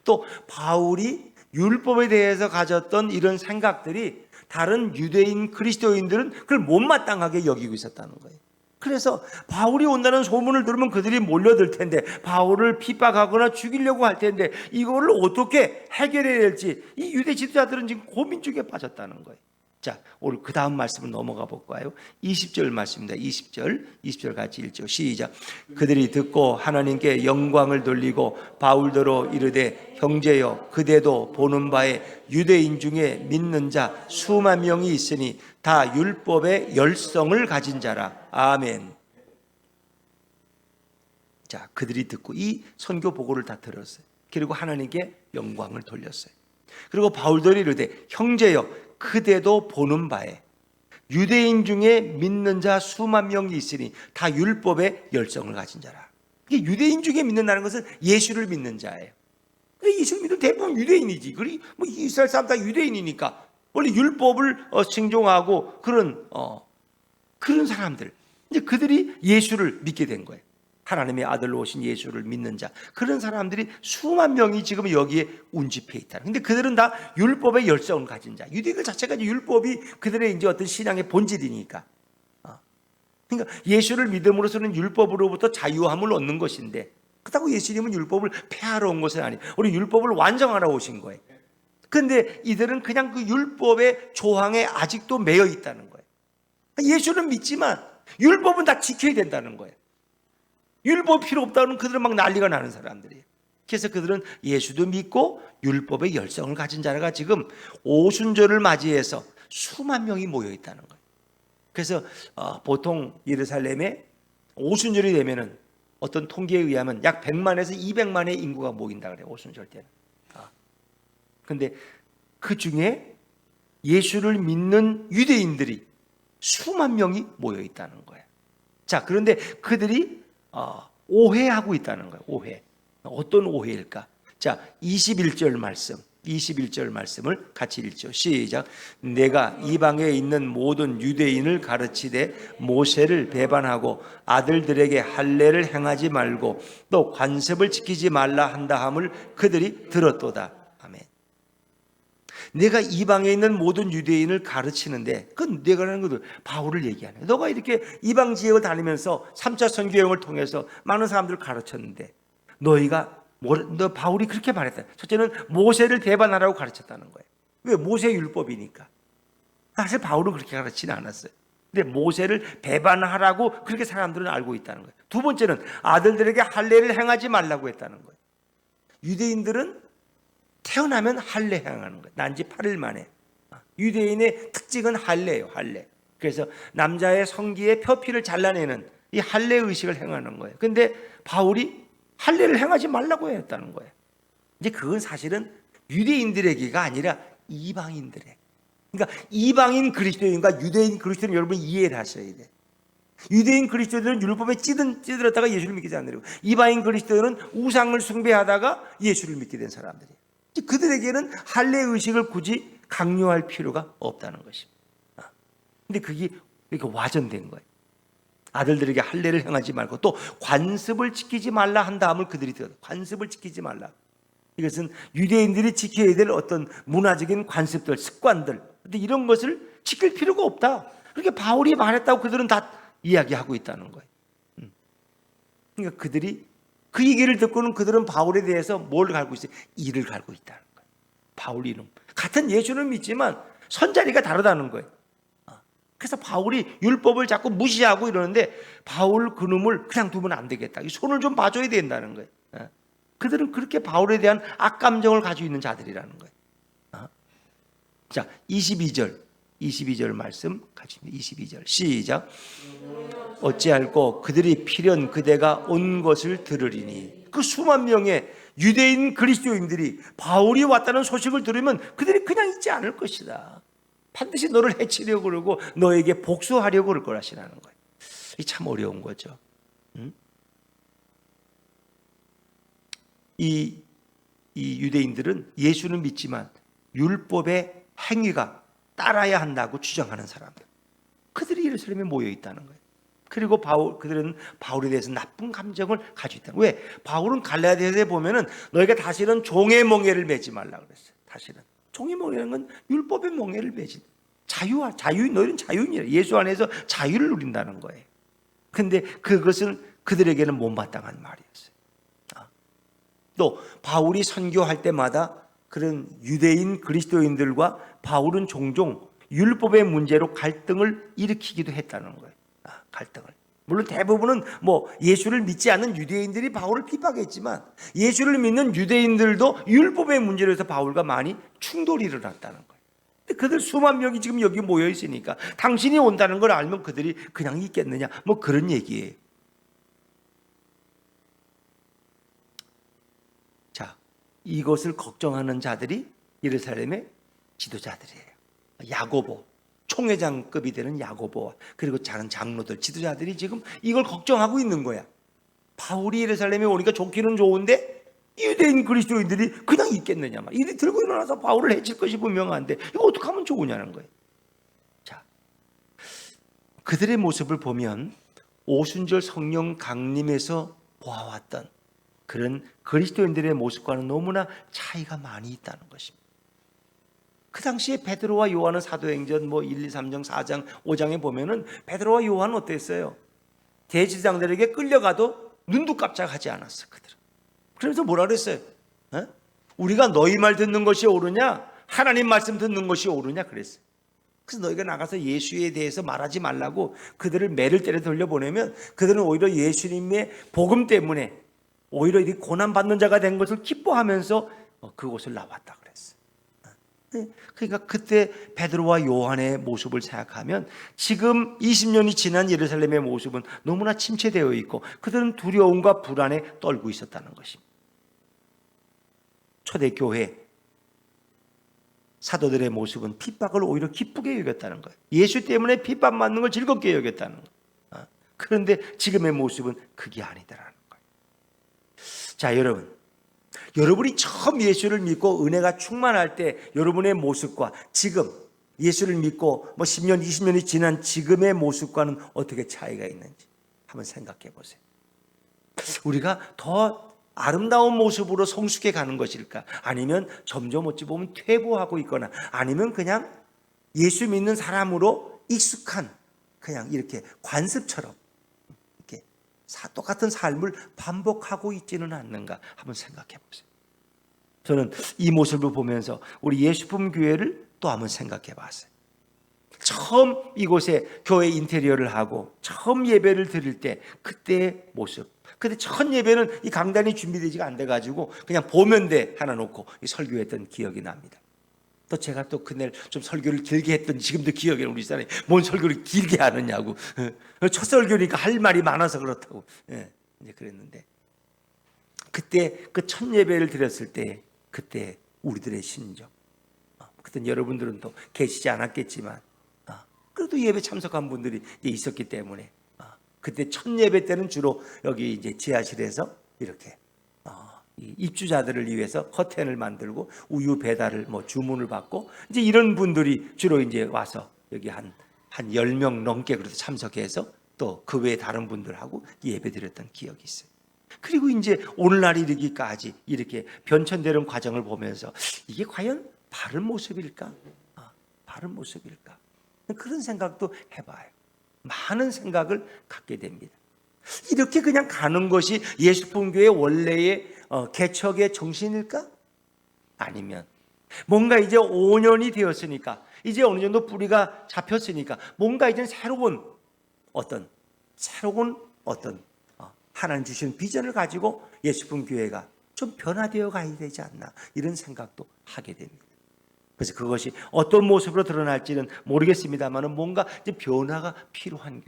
또 바울이 율법에 대해서 가졌던 이런 생각들이 다른 유대인 그리스도인들은 그걸 못마땅하게 여기고 있었다는 거예요. 그래서 바울이 온다는 소문을 들으면 그들이 몰려들 텐데, 바울을 핍박하거나 죽이려고 할 텐데 이거를 어떻게 해결해야 될지 이 유대 지도자들은 지금 고민 중에 빠졌다는 거예요. 자, 오늘 그 다음 말씀을 넘어가 볼까요? 20절 말씀입니다. 20절 같이 읽죠. 시작. 그들이 듣고 하나님께 영광을 돌리고 바울더러 이르되, 형제여, 그대도 보는 바에 유대인 중에 믿는 자 수만 명이 있으니 다 율법의 열성을 가진 자라. 아멘. 자, 그들이 듣고 이 선교 보고를 다 들었어요. 그리고 하나님께 영광을 돌렸어요. 그리고 바울더러 이르되, 형제여, 그대도 보는 바에 유대인 중에 믿는 자 수만 명이 있으니 다 율법의 열성을 가진 자라. 이게 유대인 중에 믿는다는 것은 예수를 믿는 자예요. 예수를 믿는 대부분 유대인이지. 그리 이스라엘 사람 다 유대인이니까 원래 율법을 증종하고 그런 사람들, 이제 그들이 예수를 믿게 된 거예요. 하나님의 아들로 오신 예수를 믿는 자, 그런 사람들이 수만 명이 지금 여기에 운집해 있다. 근데 그들은 다 율법의 열성을 가진 자. 유대인들 자체가 이제 율법이 그들의 이제 어떤 신앙의 본질이니까. 그러니까 예수를 믿음으로서는 율법으로부터 자유함을 얻는 것인데, 그렇다고 예수님은 율법을 폐하러 온 것은 아니에요. 우리 율법을 완성하러 오신 거예요. 그런데 이들은 그냥 그 율법의 조항에 아직도 매여 있다는 거예요. 예수는 믿지만 율법은 다 지켜야 된다는 거예요. 율법 필요 없다는 그들은 막 난리가 나는 사람들이에요. 그래서 그들은 예수도 믿고 율법의 열성을 가진 자가 지금 오순절을 맞이해서 수만 명이 모여 있다는 거예요. 그래서 보통 예루살렘에 오순절이 되면은 어떤 통계에 의하면 약 100만에서 200만의 인구가 모인다 그래요. 오순절 때는. 그런데 그 중에 예수를 믿는 유대인들이 수만 명이 모여 있다는 거예요. 자, 그런데 그들이 오해하고 있다는 거예요. 오해. 어떤 오해일까? 자, 21절 말씀을 같이 읽죠. 시작. 내가 이방에 있는 모든 유대인을 가르치되 모세를 배반하고 아들들에게 할례를 행하지 말고 또 관습을 지키지 말라 한다 함을 그들이 들었도다. 아멘. 내가 이방에 있는 모든 유대인을 가르치는데, 그건 내가 하는 것도 바울을 얘기하네. 너가 이렇게 이방 지역을 다니면서 3차 선교여행을 통해서 많은 사람들을 가르쳤는데, 너 바울이 그렇게 말했다. 첫째는 모세를 배반하라고 가르쳤다는 거예요. 왜? 모세 율법이니까. 사실 바울은 그렇게 가르치지는 않았어요. 근데 모세를 배반하라고 그렇게 사람들은 알고 있다는 거예요. 두 번째는 아들들에게 할례를 행하지 말라고 했다는 거예요. 유대인들은 태어나면 할례 행하는 거예요. 난지 8일 만에. 유대인의 특징은 할례예요. 할례. 그래서 남자의 성기의 표피를 잘라내는 이 할례 의식을 행하는 거예요. 그런데 바울이 할례를 행하지 말라고 했다는 거예요. 이제 그건 사실은 유대인들에게가 아니라 이방인들에게. 그러니까 이방인 그리스도인과 유대인 그리스도인 여러분이 이해를 하셔야 돼요. 유대인 그리스도인은 율법에 찌들었다가 예수를 믿게 된 사람들이고, 이방인 그리스도인은 우상을 숭배하다가 예수를 믿게 된 사람들이에요. 그들에게는 할례 의식을 굳이 강요할 필요가 없다는 것입니다. 근데 그게 이렇게 와전된 거예요. 아들들에게 할례를 행하지 말고 또 관습을 지키지 말라 한 다음을 그들이 들어요. 관습을 지키지 말라. 이것은 유대인들이 지켜야 될 어떤 문화적인 관습들, 습관들. 근데 이런 것을 지킬 필요가 없다. 그렇게 바울이 말했다고 그들은 다 이야기하고 있다는 거예요. 그러니까 그들이 그 얘기를 듣고는 그들은 바울에 대해서 뭘 갈고 있어요? 이를 갈고 있다는 거예요. 바울 이름. 같은 예수는 믿지만 선자리가 다르다는 거예요. 그래서 바울이 율법을 자꾸 무시하고 이러는데 바울 그놈을 그냥 두면 안 되겠다. 이 손을 좀 봐줘야 된다는 거예요. 그들은 그렇게 바울에 대한 악감정을 가지고 있는 자들이라는 거예요. 자, 22절 말씀 같이 22절 시작. 어찌할꼬 그들이 필연 그대가 온 것을 들으리니. 그 수만 명의 유대인 그리스도인들이 바울이 왔다는 소식을 들으면 그들이 그냥 있지 않을 것이다. 반드시 너를 해치려고 그러고 너에게 복수하려고 그럴 거라시라는 거예요. 이 참 어려운 거죠. 이 유대인들은 예수는 믿지만 율법의 행위가 따라야 한다고 주장하는 사람들, 그들이 예루살렘에 모여 있다는 거예요. 그리고 그들은 바울에 대해서 나쁜 감정을 가지고 있다. 왜? 바울은 갈라디아서에 보면은 너희가 다시는 종의 멍에를 매지 말라 그랬어요. 다시는 종의 멍에라는 건 율법의 멍에를 매지. 자유, 너희는 자유인이라. 예수 안에서 자유를 누린다는 거예요. 근데 그것은 그들에게는 못마땅한 말이었어요. 또 바울이 선교할 때마다 그런 유대인 그리스도인들과 바울은 종종 율법의 문제로 갈등을 일으키기도 했다는 거예요. 갈등을. 물론 대부분은 예수를 믿지 않는 유대인들이 바울을 핍박했지만 예수를 믿는 유대인들도 율법의 문제로 해서 바울과 많이 충돌이 일어났다는 거예요. 근데 그들 수만 명이 지금 여기 모여 있으니까 당신이 온다는 걸 알면 그들이 그냥 있겠느냐, 그런 얘기예요. 자, 이것을 걱정하는 자들이 예루살렘의 지도자들이에요. 야고보, 총회장급이 되는 야고보와 그리고 다른 장로들, 지도자들이 지금 이걸 걱정하고 있는 거야. 바울이 예루살렘에 오니까 좋기는 좋은데 유대인 그리스도인들이 그냥 있겠느냐 말. 이들이 들고 일어나서 바울을 해칠 것이 분명한데 이거 어떻게 하면 좋으냐는 거예요. 자, 그들의 모습을 보면 오순절 성령 강림에서 보아왔던 그런 그리스도인들의 모습과는 너무나 차이가 많이 있다는 것입니다. 그 당시에 베드로와 요한은 사도행전 1, 2, 3장, 4장, 5장에 보면은 베드로와 요한은 어땠어요? 대제사장들에게 끌려가도 눈도 깜짝하지 않았어, 그들은. 그러면서 뭐라 그랬어요? 우리가 너희 말 듣는 것이 옳으냐? 하나님 말씀 듣는 것이 옳으냐? 그랬어요. 그래서 너희가 나가서 예수에 대해서 말하지 말라고 그들을 매를 때려 돌려보내면 그들은 오히려 예수님의 복음 때문에 오히려 이 고난받는 자가 된 것을 기뻐하면서 그곳을 나왔다 그랬어요. 그러니까 그때 베드로와 요한의 모습을 생각하면 지금 20년이 지난 예루살렘의 모습은 너무나 침체되어 있고 그들은 두려움과 불안에 떨고 있었다는 것입니다. 초대교회 사도들의 모습은 핍박을 오히려 기쁘게 여겼다는 거예요. 예수 때문에 핍박받는 걸 즐겁게 여겼다는 거예요. 그런데 지금의 모습은 그게 아니더라는 거예요. 자, 여러분이 처음 예수를 믿고 은혜가 충만할 때 여러분의 모습과 지금 예수를 믿고 10년, 20년이 지난 지금의 모습과는 어떻게 차이가 있는지 한번 생각해 보세요. 우리가 더 아름다운 모습으로 성숙해 가는 것일까? 아니면 점점 어찌 보면 퇴보하고 있거나 아니면 그냥 예수 믿는 사람으로 익숙한 그냥 이렇게 관습처럼 이렇게 똑같은 삶을 반복하고 있지는 않는가 한번 생각해 보세요. 저는 이 모습을 보면서 우리 예수품 교회를 또 한번 생각해 봤어요. 처음 이곳에 교회 인테리어를 하고 처음 예배를 드릴 때 그때의 모습. 근데 첫 예배는 이 강단이 준비되지가 안 돼가지고 그냥 보면대 하나 놓고 설교했던 기억이 납니다. 또 제가 또 그날 좀 설교를 길게 했던 지금도 기억에 우리 사람이 뭔 설교를 길게 하느냐고. 첫 설교니까 할 말이 많아서 그렇다고. 이제 그랬는데 그때 그 첫 예배를 드렸을 때 그때 우리들의 심정. 그때 여러분들은 또 계시지 않았겠지만 그래도 예배 참석한 분들이 있었기 때문에 그때 첫 예배 때는 주로 여기 이제 지하실에서 이렇게 입주자들을 위해서 커튼을 만들고 우유 배달을 주문을 받고 이제 이런 분들이 주로 이제 와서 여기 한 10명 넘게 그래도 참석해서 또 그 외에 다른 분들하고 예배 드렸던 기억이 있어요. 그리고 이제 오늘날 이르기까지 이렇게 변천되는 과정을 보면서 이게 과연 바른 모습일까? 바른 모습일까? 그런 생각도 해봐요. 많은 생각을 갖게 됩니다. 이렇게 그냥 가는 것이 예수품교의 원래의 개척의 정신일까? 아니면 뭔가 이제 5년이 되었으니까 이제 어느 정도 뿌리가 잡혔으니까 뭔가 이제 새로운 어떤 하나님 주신 비전을 가지고 예수품 교회가 좀 변화되어 가야 되지 않나, 이런 생각도 하게 됩니다. 그래서 그것이 어떤 모습으로 드러날지는 모르겠습니다만 뭔가 이제 변화가 필요한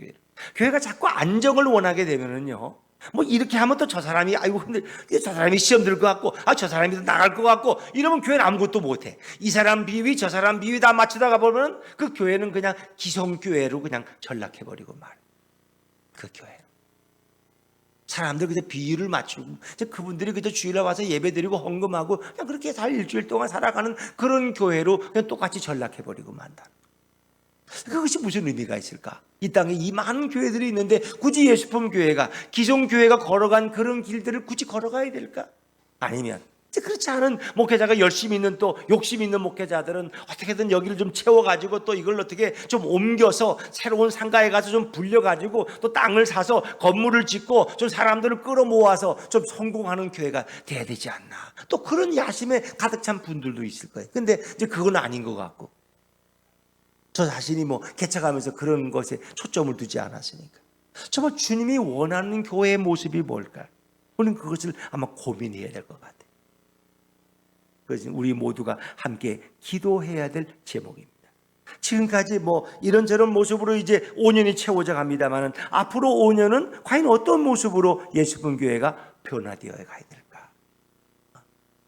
교회가 자꾸 안정을 원하게 되면은요, 뭐 이렇게 하면 또 저 사람이 아이고 근데 저 사람이 시험 들 것 같고 저 사람이 또 나갈 것 같고 이러면 교회는 아무것도 못해. 이 사람 비위 저 사람 비위 다 맞추다가 보면 그 교회는 그냥 기성교회로 그냥 전락해버리고 말. 그 교회 사람들 그저 비율을 맞추고 그분들이 그저 주일에 와서 예배드리고 헌금하고 그냥 그렇게 잘 일주일 동안 살아가는 그런 교회로 그냥 똑같이 전락해버리고 만다. 그것이 무슨 의미가 있을까? 이 땅에 이 많은 교회들이 있는데 굳이 예수품 교회가, 기존 교회가 걸어간 그런 길들을 굳이 걸어가야 될까? 아니면 그렇지 않은 목회자가 열심히 있는 또 욕심 있는 목회자들은 어떻게든 여기를 좀 채워가지고 또 이걸 어떻게 좀 옮겨서 새로운 상가에 가서 좀 불려가지고 또 땅을 사서 건물을 짓고 좀 사람들을 끌어모아서 좀 성공하는 교회가 돼야 되지 않나. 또 그런 야심에 가득 찬 분들도 있을 거예요. 근데 이제 그건 아닌 것 같고, 저 자신이 뭐 개척하면서 그런 것에 초점을 두지 않았으니까. 정말 주님이 원하는 교회의 모습이 뭘까? 우리는 그것을 아마 고민해야 될 것 같아요. 그것은 우리 모두가 함께 기도해야 될 제목입니다. 지금까지 뭐 이런저런 모습으로 이제 5년이 채워져 갑니다만 앞으로 5년은 과연 어떤 모습으로 예수분 교회가 변화되어 가야 될까?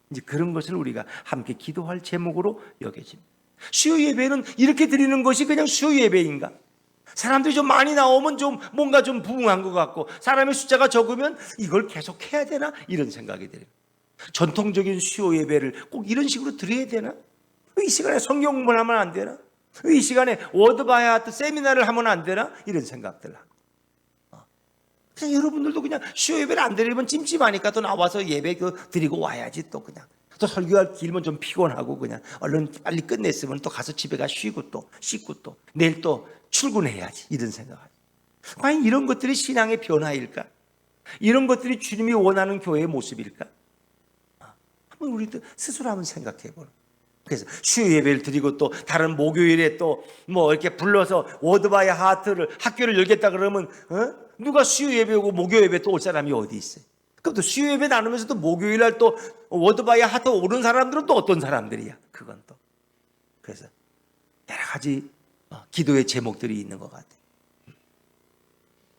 이제 그런 것을 우리가 함께 기도할 제목으로 여겨집니다. 수요 예배는 이렇게 드리는 것이 그냥 수요 예배인가? 사람들이 좀 많이 나오면 좀 뭔가 좀 부응한 것 같고, 사람의 숫자가 적으면 이걸 계속 해야 되나? 이런 생각이 들어요. 전통적인 수요 예배를 꼭 이런 식으로 드려야 되나? 이 시간에 성경 공부를 하면 안 되나? 이 시간에 워드 바이 하트 세미나를 하면 안 되나? 이런 생각들 하고. 그냥 여러분들도 그냥 수요 예배를 안 드리면 찜찜하니까 또 나와서 예배 드리고 와야지. 또 그냥 또 설교할 길면 좀 피곤하고 그냥 얼른 빨리 끝냈으면 또 가서 집에 가 쉬고 또 씻고 또 내일 또 출근해야지, 이런 생각하죠. 과연 이런 것들이 신앙의 변화일까? 이런 것들이 주님이 원하는 교회의 모습일까? 한번 우리도 스스로 한번 생각해 보는. 그래서 수요 예배를 드리고 또 다른 목요일에 또 뭐 이렇게 불러서 워드 바이 하트를 학교를 열겠다 그러면 누가 수요 예배 오고 목요 예배 또 올 사람이 어디 있어요? 그럼 또 수요 예배 나누면서 또 목요일 날 또 워드 바이 하트 오는 사람들은 또 어떤 사람들이야? 그건 또. 그래서 여러 가지 기도의 제목들이 있는 것 같아요.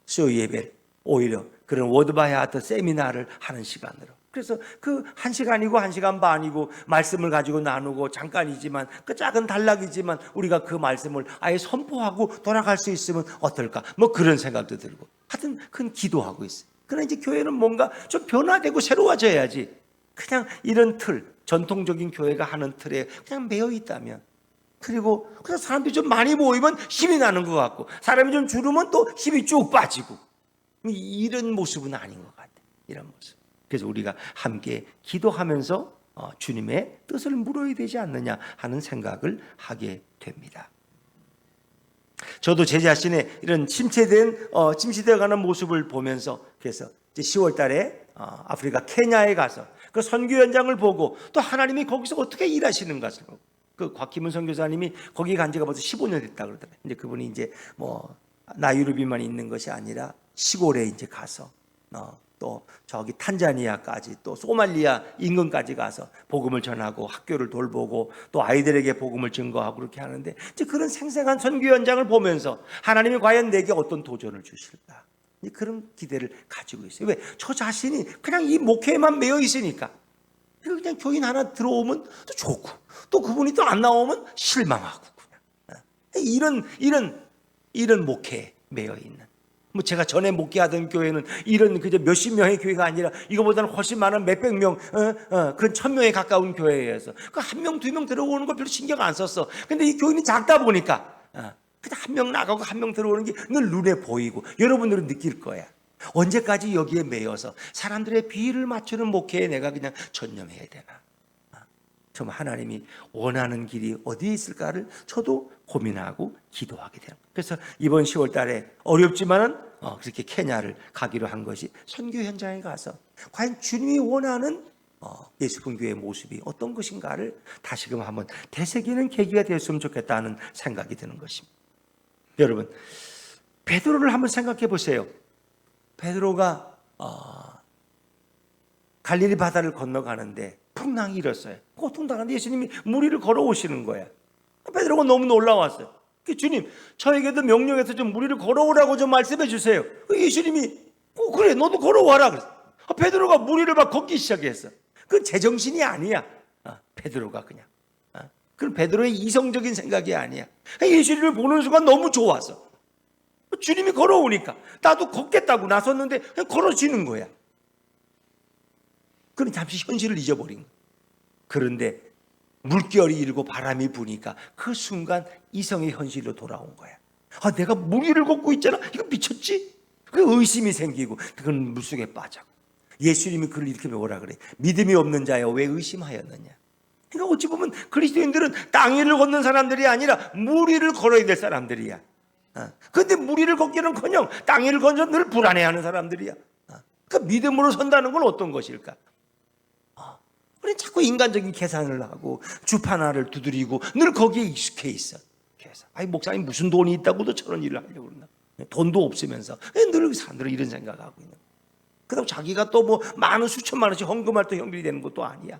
수요 예배를 오히려 그런 워드 바이 하트 세미나를 하는 시간으로. 그래서 그 1시간이고 1시간 반이고 말씀을 가지고 나누고 잠깐이지만 그 작은 단락이지만 우리가 그 말씀을 아예 선포하고 돌아갈 수 있으면 어떨까? 뭐 그런 생각도 들고. 하여튼 큰 기도하고 있어요. 그러나 이제 교회는 뭔가 좀 변화되고 새로워져야지. 그냥 이런 틀, 전통적인 교회가 하는 틀에 그냥 매여 있다면, 그리고 그냥 사람들이 좀 많이 모이면 힘이 나는 것 같고 사람이 좀 줄으면 또 힘이 쭉 빠지고, 이런 모습은 아닌 것 같아요. 이런 모습. 그래서 우리가 함께 기도하면서 주님의 뜻을 물어야 되지 않느냐 하는 생각을 하게 됩니다. 저도 제 자신의 이런 침체되어가는 모습을 보면서, 그래서 이제 10월 달에 아프리카 케냐에 가서 그 선교 현장을 보고 또 하나님이 거기서 어떻게 일하시는 것을 보고, 그 곽희문 선교사님이 거기 간 지가 벌써 15년 됐다 그러더라고요. 이제 그분이 이제 뭐 나이로비만 있는 것이 아니라 시골에 이제 가서 또 저기 탄자니아까지 또 소말리아 인근까지 가서 복음을 전하고 학교를 돌보고 또 아이들에게 복음을 증거하고 그렇게 하는데, 이제 그런 생생한 선교 현장을 보면서 하나님이 과연 내게 어떤 도전을 주실까, 그런 기대를 가지고 있어요. 왜? 저 자신이 그냥 이 목회에만 매여 있으니까. 그냥 교인 하나 들어오면 또 좋고 또 그분이 또 안 나오면 실망하고 그냥 이런 목회에 매여 있는. 뭐 제가 전에 목회하던 교회는 이런 그저 몇십 명의 교회가 아니라 이거보다는 훨씬 많은 몇백 명, 그런 1000명에 가까운 교회에서 그 한 명, 두 명 들어오는 거 별로 신경 안 썼어. 근데 이 교인이 작다 보니까 그냥 한 명 나가고 한 명 들어오는 게 늘 눈에 보이고 여러분들은 느낄 거야. 언제까지 여기에 매여서 사람들의 비위를 맞추는 목회에 내가 그냥 전념해야 되나? 정말 하나님이 원하는 길이 어디에 있을까를 저도 고민하고 기도하게 돼요. 그래서 이번 10월 달에 어렵지만은 그렇게 케냐를 가기로 한 것이 선교 현장에 가서 과연 주님이 원하는 예수분 교회의 모습이 어떤 것인가를 다시금 한번 되새기는 계기가 되었으면 좋겠다는 생각이 드는 것입니다. 여러분, 베드로를 한번 생각해 보세요. 베드로가 갈릴리 바다를 건너가는데 풍랑이 일었어요. 고통당하는데 예수님이 물 위를 걸어오시는 거야. 베드로가 너무 놀라웠어요. 주님, 저에게도 명령해서 좀 물 위를 걸어오라고 좀 말씀해 주세요. 예수님이 그래, 너도 걸어와라 그랬어. 베드로가 물 위를 막 걷기 시작했어. 그건 제정신이 아니야. 베드로가 그냥. 그건 베드로의 이성적인 생각이 아니야. 예수님을 보는 순간 너무 좋아서. 주님이 걸어오니까 나도 걷겠다고 나섰는데 그냥 걸어지는 거야. 그럼 잠시 현실을 잊어버린 거야. 그런데 물결이 일고 바람이 부니까 그 순간 이성의 현실로 돌아온 거야. 내가 물 위를 걷고 있잖아. 이거 미쳤지? 그 의심이 생기고 그건 물속에 빠져. 예수님이 그를 이렇게 뭐라 그래? 믿음이 없는 자여 왜 의심하였느냐? 그러니까 어찌 보면 그리스도인들은 땅 위를 걷는 사람들이 아니라 물 위를 걸어야 될 사람들이야. 그런데 물 위를 걷기는커녕 땅 위를 걷는 늘 불안해하는 사람들이야. 그러니까 믿음으로 선다는 건 어떤 것일까? 우리는 자꾸 인간적인 계산을 하고 주판 하나를 두드리고 늘 거기에 익숙해 있어. 그래서 목사님 무슨 돈이 있다고도 저런 일을 하려고 그러나? 돈도 없으면서 늘 사람들은 이런 생각하고 있는. 그다음 자기가 또 뭐 많은 수천만 원씩 헌금할 때 형편이 되는 것도 아니야.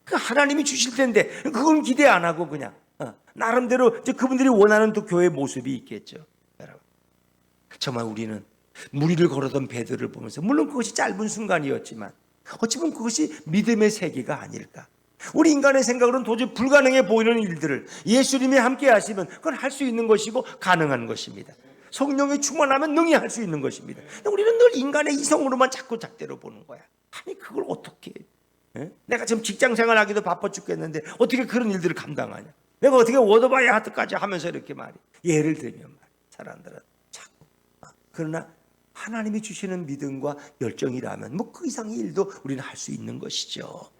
그 하나님이 주실 텐데 그건 기대 안 하고 그냥 나름대로 이제 그분들이 원하는 또 교회 모습이 있겠죠. 여러분, 정말 우리는 물 위를 걸어던 베드로를 보면서 물론 그것이 짧은 순간이었지만 어찌 보면 그것이 믿음의 세계가 아닐까. 우리 인간의 생각으로는 도저히 불가능해 보이는 일들을 예수님이 함께 하시면 그건 할 수 있는 것이고 가능한 것입니다. 성령이 충만하면 능히 할 수 있는 것입니다. 우리는 늘 인간의 이성으로만 자꾸 잣대로 보는 거야. 아니 그걸 어떻게 해? 내가 지금 직장 생활하기도 바빠 죽겠는데 어떻게 그런 일들을 감당하냐? 내가 어떻게 워더바이 하트까지 하면서 이렇게 말이. 예를 들면 사람들은 자꾸 그러나 하나님이 주시는 믿음과 열정이라면 뭐 그 이상의 일도 우리는 할 수 있는 것이죠.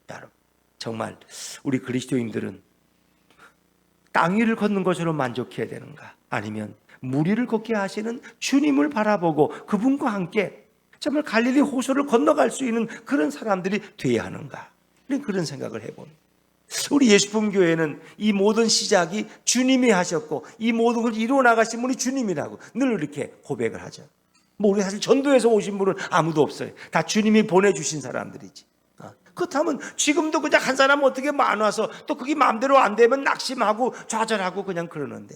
여러분, 정말 우리 그리스도인들은 땅 위를 걷는 것으로 만족해야 되는가? 아니면 물 위를 걷게 하시는 주님을 바라보고 그분과 함께 정말 갈릴리 호수를 건너갈 수 있는 그런 사람들이 돼야 하는가? 그런 생각을 해봅니다. 우리 예수품 교회는 이 모든 시작이 주님이 하셨고 이 모든 걸 이루어 나가신 분이 주님이라고 늘 이렇게 고백을 하죠. 뭐 우리 사실 전도에서 오신 분은 아무도 없어요. 다 주님이 보내주신 사람들이지. 그렇다면 지금도 그냥 한 사람 어떻게 많아서 또 그게 마음대로 안 되면 낙심하고 좌절하고 그냥 그러는데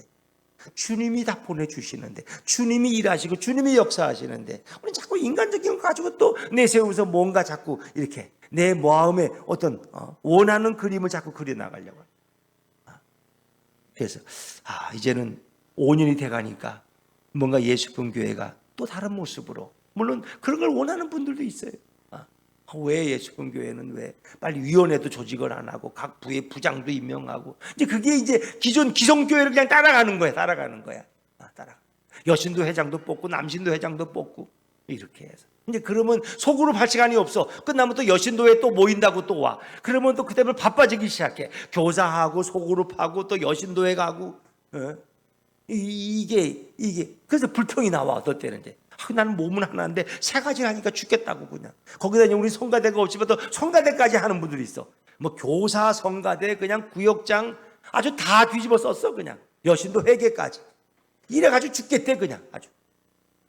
주님이 다 보내주시는데 주님이 일하시고 주님이 역사하시는데 우리는 자꾸 인간적인 거 가지고 또 내세우면서 뭔가 자꾸 이렇게 내 마음에 어떤 원하는 그림을 자꾸 그려나가려고 해요. 그래서 이제는 5년이 돼가니까 뭔가 예수품 교회가 또 다른 모습으로 물론 그런 걸 원하는 분들도 있어요. 왜 예수품 교회는 왜 빨리 위원회도 조직을 안 하고 각 부의 부장도 임명하고 이제 그게 이제 기존 기성교회를 그냥 따라가는 거야. 따라가. 여신도 회장도 뽑고 남신도 회장도 뽑고 이렇게 해서 이제 그러면 속으로 할 시간이 없어. 끝나면 또 여신도에 또 모인다고 또 와. 그러면 또 그때부터 바빠지기 시작해. 교사하고 소그룹하고 또 여신도에 가고 이게 그래서 불평이 나와. 어떨 때는 이제 나는 몸은 하나인데 세 가지를 하니까 죽겠다고 그냥. 거기다 우리 성가대가 없지만 또 성가대까지 하는 분들이 있어. 뭐 교사, 성가대, 그냥 구역장 아주 다 뒤집어 썼어 그냥. 여신도 회계까지. 이래가지고 죽겠대 그냥 아주.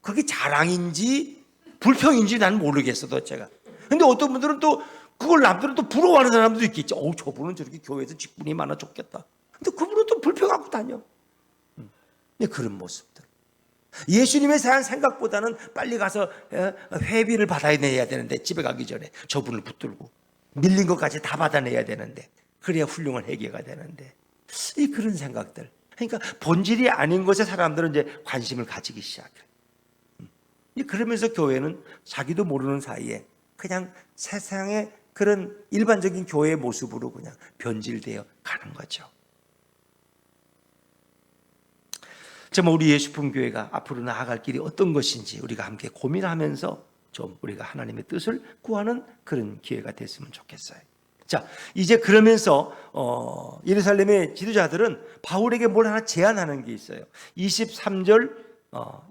그게 자랑인지 불평인지 나는 모르겠어 도대체가. 근데 어떤 분들은 또 그걸 남들은 또 부러워하는 사람들도 있겠지. 저분은 저렇게 교회에서 직분이 많아 좋겠다. 근데 그분은 또 불평하고 다녀. 그런 모습들. 예수님의 생각보다는 빨리 가서 회비를 받아내야 되는데 집에 가기 전에 저분을 붙들고 밀린 것까지 다 받아내야 되는데 그래야 훌륭한 회개가 되는데 그런 생각들. 그러니까 본질이 아닌 것에 사람들은 이제 관심을 가지기 시작해. 그러면서 교회는 자기도 모르는 사이에 그냥 세상의 그런 일반적인 교회의 모습으로 그냥 변질되어 가는 거죠. 정말 우리 예수품 교회가 앞으로 나아갈 길이 어떤 것인지 우리가 함께 고민하면서 좀 우리가 하나님의 뜻을 구하는 그런 기회가 됐으면 좋겠어요. 자, 이제 그러면서 예루살렘의 지도자들은 바울에게 뭘 하나 제안하는 게 있어요. 23절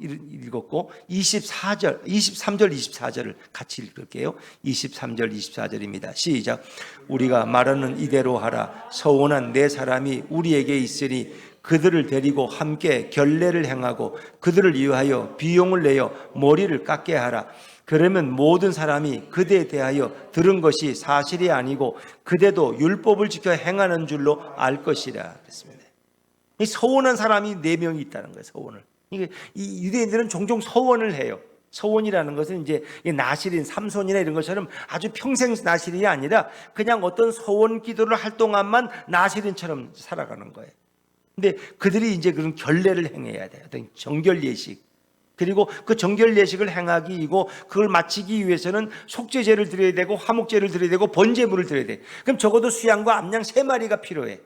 읽었고 23절, 24절을 같이 읽을게요. 23절, 24절입니다. 시작. 우리가 말하는 이대로 하라. 서원한 네 사람이 우리에게 있으니 그들을 데리고 함께 결례를 행하고 그들을 위하여 비용을 내어 머리를 깎게 하라. 그러면 모든 사람이 그대에 대하여 들은 것이 사실이 아니고 그대도 율법을 지켜 행하는 줄로 알 것이라 그랬습니다. 이 서원한 사람이 4명이 있다는 거예요. 서원을. 이 유대인들은 종종 서원을 해요. 서원이라는 것은 이제 나실인 삼손이나 이런 것처럼 아주 평생 나실인이 아니라 그냥 어떤 서원 기도를 할 동안만 나실인처럼 살아가는 거예요. 근데 그들이 이제 그런 결례를 행해야 돼요. 어떤 정결 예식. 그리고 그 정결 예식을 행하기이고 그걸 마치기 위해서는 속죄제를 드려야 되고 화목제를 드려야 되고 번제물을 드려야 돼. 그럼 적어도 수양과 암양 3마리가 필요해.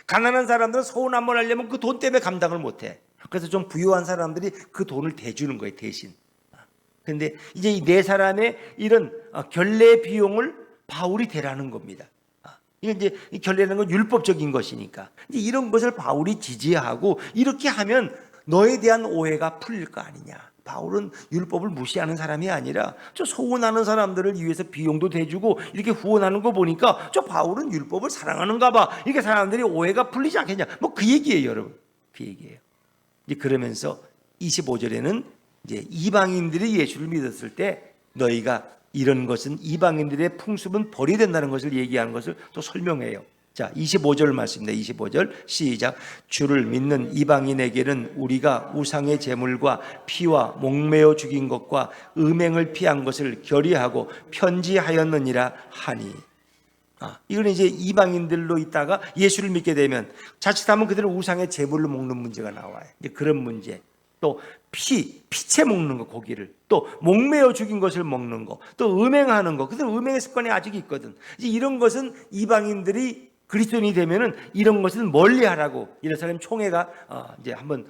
가난한 사람들은 서원 한번 하려면 그 돈 때문에 감당을 못해. 그래서 좀 부유한 사람들이 그 돈을 대주는 거예요, 대신. 그런데 이제 이 4사람의 이런 결례 비용을 바울이 대라는 겁니다. 이게 이제 이 결례라는 건 율법적인 것이니까 이제 이런 것을 바울이 지지하고 이렇게 하면 너에 대한 오해가 풀릴 거 아니냐. 바울은 율법을 무시하는 사람이 아니라 저 소원하는 사람들을 위해서 비용도 대주고 이렇게 후원하는 거 보니까 저 바울은 율법을 사랑하는가 봐. 이렇게 사람들이 오해가 풀리지 않겠냐. 뭐 그 얘기예요, 여러분. 그 얘기예요. 이제 그러면서 25절에는 이제 이방인들이 예수를 믿었을 때 너희가 이런 것은 이방인들의 풍습은 버려야 된다는 것을 얘기하는 것을 또 설명해요. 자, 25절 말씀입니다. 25절 시작. 주를 믿는 이방인에게는 우리가 우상의 제물과 피와 목매어 죽인 것과 음행을 피한 것을 결의하고 편지하였느니라 하니. 이건 이제 이방인들로 있다가 예수를 믿게 되면 자칫하면 그들은 우상의 제물로 먹는 문제가 나와요. 이제 그런 문제. 또 피채 먹는 거, 고기를. 또 목매어 죽인 것을 먹는 거. 또 음행하는 거. 그들 음행의 습관이 아직 있거든. 이제 이런 것은 이방인들이 그리스도인이 되면은 이런 것은 멀리하라고 예루살렘 총회가 이제 한번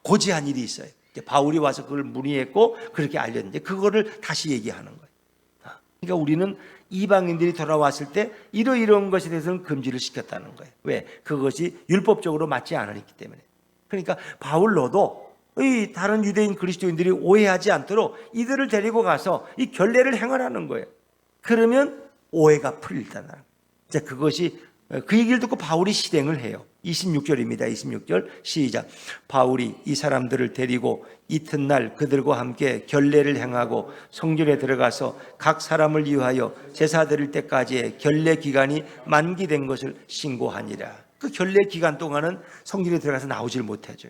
고지한 일이 있어요. 이제 바울이 와서 그걸 문의했고 그렇게 알렸는데 그거를 다시 얘기하는 거예요. 그러니까 우리는 이방인들이 돌아왔을 때 이러이러한 것에 대해서는 금지를 시켰다는 거예요. 왜? 그것이 율법적으로 맞지 않았기 때문에. 그러니까 바울 너도 이 다른 유대인 그리스도인들이 오해하지 않도록 이들을 데리고 가서 이 결례를 행하라는 거예요. 그러면 오해가 풀린다는 거예요. 자, 그것이 그 얘기를 듣고 바울이 실행을 해요. 26절입니다. 26절 시작. 바울이 이 사람들을 데리고 이튿날 그들과 함께 결례를 행하고 성전에 들어가서 각 사람을 위하여 제사 드릴 때까지의 결례 기간이 만기된 것을 신고하니라. 그 결례 기간 동안은 성전에 들어가서 나오질 못하죠.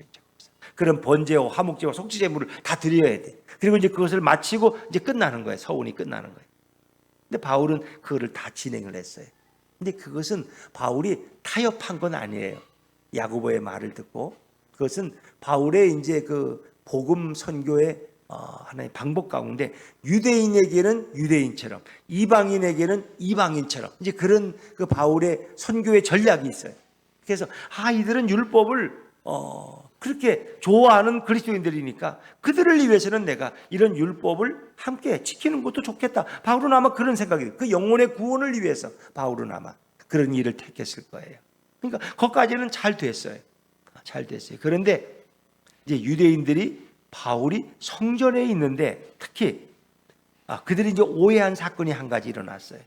그런 번제와 화목제와 속죄제물을 다 드려야 돼. 그리고 이제 그것을 마치고 이제 끝나는 거예요. 서운이 끝나는 거예요. 근데 바울은 그거를 다 진행을 했어요. 근데 그것은 바울이 타협한 건 아니에요. 야고보의 말을 듣고 그것은 바울의 이제 그 복음 선교의 하나의 방법 가운데 유대인에게는 유대인처럼 이방인에게는 이방인처럼 이제 그런 그 바울의 선교의 전략이 있어요. 그래서 이들은 율법을 그렇게 좋아하는 그리스도인들이니까 그들을 위해서는 내가 이런 율법을 함께 지키는 것도 좋겠다. 바울은 아마 그런 생각이에요. 그 영혼의 구원을 위해서 바울은 아마 그런 일을 택했을 거예요. 그러니까 거기까지는 잘 됐어요. 잘 됐어요. 그런데 이제 유대인들이 바울이 성전에 있는데 특히 그들이 이제 오해한 사건이 한 가지 일어났어요.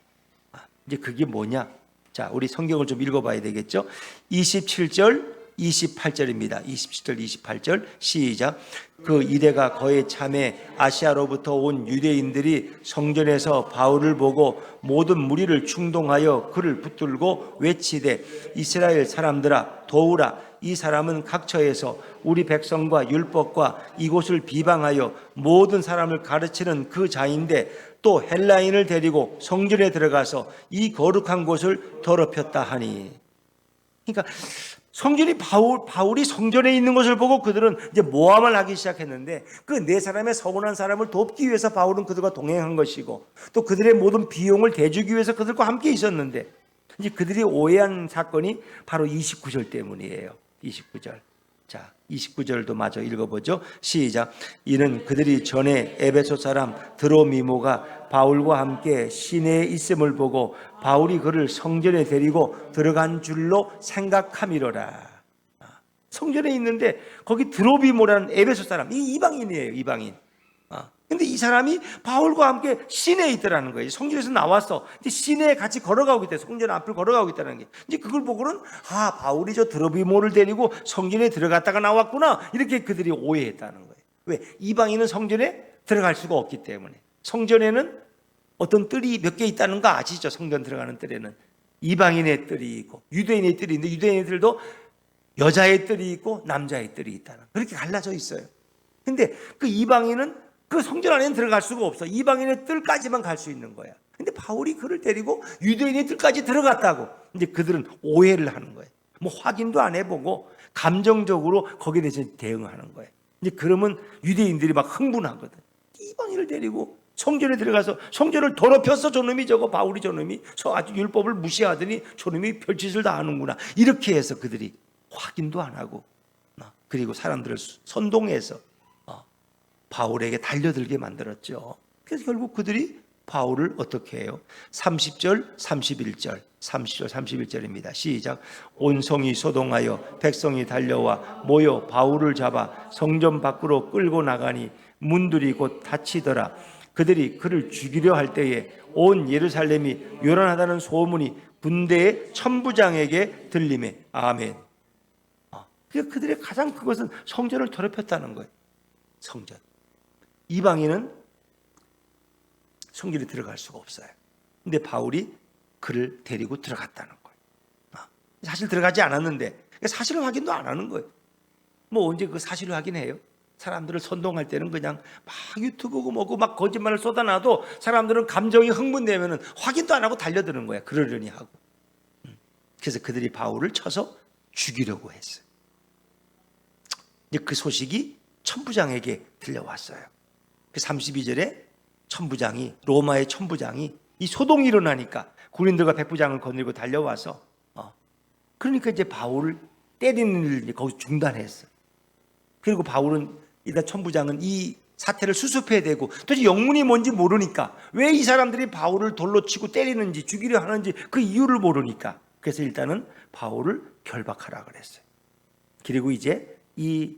이제 그게 뭐냐? 자, 우리 성경을 좀 읽어봐야 되겠죠? 27절 28절입니다. 27절 28절 시작. 그 이레가 거의 참에 아시아로부터 온 유대인들이 성전에서 바울을 보고 모든 무리를 충동하여 그를 붙들고 외치되 이스라엘 사람들아 도우라. 이 사람은 각처에서 우리 백성과 율법과 이곳을 비방하여 모든 사람을 가르치는 그 자인데 또 헬라인을 데리고 성전에 들어가서 이 거룩한 곳을 더럽혔다 하니. 그러니까 성전이 바울이 성전에 있는 것을 보고 그들은 이제 모함을 하기 시작했는데 그 4사람의 서운한 사람을 돕기 위해서 바울은 그들과 동행한 것이고 또 그들의 모든 비용을 대주기 위해서 그들과 함께 있었는데 이제 그들이 오해한 사건이 바로 29절 때문이에요. 29절. 자, 29절도 마저 읽어보죠. 시작. 이는 그들이 전에 에베소 사람 드로미모가 바울과 함께 시내에 있음을 보고 바울이 그를 성전에 데리고 들어간 줄로 생각함이로라. 성전에 있는데 거기 드로비모라는 에베소 사람, 이 이방인이에요, 이방인. 근데 이 사람이 바울과 함께 시내에 있더라는 거예요. 성전에서 나왔어. 이제 시내에 같이 걸어가고 있대. 성전 앞을 걸어가고 있다는 게. 이제 그걸 보고는 바울이 저 드로비모를 데리고 성전에 들어갔다가 나왔구나. 이렇게 그들이 오해했다는 거예요. 왜? 이방인은 성전에 들어갈 수가 없기 때문에. 성전에는 어떤 뜰이 몇 개 있다는 거 아시죠? 성전 들어가는 뜰에는 이방인의 뜰이 있고 유대인의 뜰이 있는데 유대인의 뜰도 여자의 뜰이 있고 남자의 뜰이 있다는, 그렇게 갈라져 있어요. 근데 그 이방인은 그 성전 안에는 들어갈 수가 없어. 이방인의 뜰까지만 갈 수 있는 거야. 근데 바울이 그를 데리고 유대인의 뜰까지 들어갔다고. 이제 그들은 오해를 하는 거예요. 뭐 확인도 안 해보고 감정적으로 거기에 대해서 대응하는 거예요. 이제 그러면 유대인들이 막 흥분하거든. 이방인을 데리고 성전에 들어가서 성전을 더럽혔어, 저놈이. 저거 바울이 저놈이 아주 율법을 무시하더니 저놈이 별짓을 다 하는구나. 이렇게 해서 그들이 확인도 안 하고, 그리고 사람들을 선동해서 바울에게 달려들게 만들었죠. 그래서 결국 그들이 바울을 어떻게 해요? 30절, 31절, 30절, 31절입니다. 시작. 온 성이 소동하여 백성이 달려와 모여 바울을 잡아 성전 밖으로 끌고 나가니 문들이 곧 닫히더라. 그들이 그를 죽이려 할 때에 온 예루살렘이 요란하다는 소문이 군대의 천부장에게 들리매. 아멘. 그러니까 그들의 가장 큰 것은 성전을 더럽혔다는 거예요. 성전. 이방인은 성전에 들어갈 수가 없어요. 근데 바울이 그를 데리고 들어갔다는 거예요. 사실 들어가지 않았는데 사실 확인도 안 하는 거예요. 뭐 언제 그 사실을 확인해요? 사람들을 선동할 때는 그냥 막 유튜브고 뭐고 막 거짓말을 쏟아놔도 사람들은 감정이 흥분되면은 확인도 안 하고 달려드는 거야. 그러려니 하고. 그래서 그들이 바울을 쳐서 죽이려고 했어요. 이제 그 소식이 천부장에게 들려왔어요. 그 32절에 천부장이, 로마의 천부장이 이 소동이 일어나니까 군인들과 백부장을 거느리고 달려와서 그러니까 이제 바울을 때리는 일을 거기서 중단했어. 그리고 바울은, 일단 천부장은 이 사태를 수습해야 되고 도대체 영문이 뭔지 모르니까, 왜 이 사람들이 바울을 돌로 치고 때리는지 죽이려 하는지 그 이유를 모르니까, 그래서 일단은 바울을 결박하라 그랬어요. 그리고 이제 이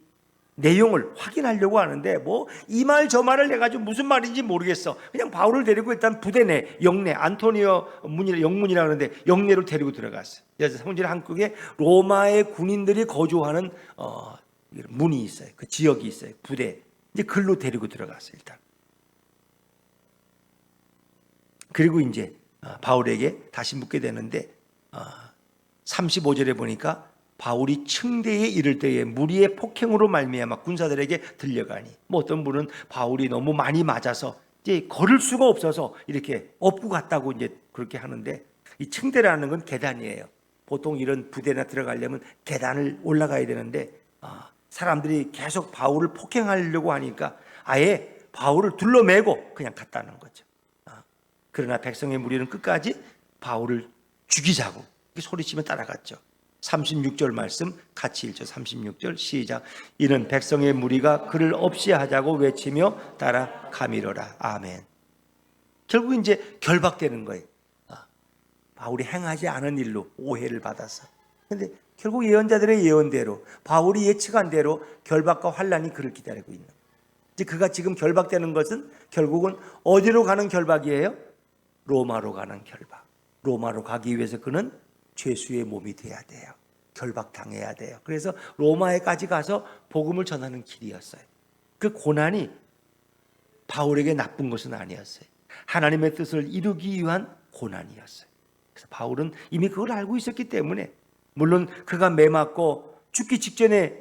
내용을 확인하려고 하는데 뭐 이 말 저 말을 해가지고 무슨 말인지 모르겠어. 그냥 바울을 데리고 일단 부대 내, 영내, 안토니오 문이라, 영문이라 그러는데 영내로 데리고 들어갔어요. 그래서 성전 한국에 로마의 군인들이 거주하는 문이 있어요. 그 지역이 있어요. 부대. 이제 글로 데리고 들어갔어요. 일단. 그리고 이제 바울에게 다시 묻게 되는데 35절에 보니까 바울이 층대에 이를 때에 무리의 폭행으로 말미암아 군사들에게 들려가니, 뭐 어떤 분은 바울이 너무 많이 맞아서 이제 걸을 수가 없어서 이렇게 업고 갔다고 이제 그렇게 하는데, 이 층대라는 건 계단이에요. 보통 이런 부대나 들어가려면 계단을 올라가야 되는데 사람들이 계속 바울을 폭행하려고 하니까 아예 바울을 둘러매고 그냥 갔다는 거죠. 그러나 백성의 무리는 끝까지 바울을 죽이자고 소리치며 따라갔죠. 36절 말씀 같이 읽죠. 36절 시작. 이는 백성의 무리가 그를 없이 하자고 외치며 따라 가밀어라. 아멘. 결국 이제 결박되는 거예요. 바울이 행하지 않은 일로 오해를 받아서. 그런데 결국 예언자들의 예언대로, 바울이 예측한 대로 결박과 환란이 그를 기다리고 있는 거예요. 이제 그가 지금 결박되는 것은 결국은 어디로 가는 결박이에요? 로마로 가는 결박. 로마로 가기 위해서 그는 죄수의 몸이 돼야 돼요. 결박당해야 돼요. 그래서 로마에까지 가서 복음을 전하는 길이었어요. 그 고난이 바울에게 나쁜 것은 아니었어요. 하나님의 뜻을 이루기 위한 고난이었어요. 그래서 바울은 이미 그걸 알고 있었기 때문에, 물론 그가 매 맞고 죽기 직전에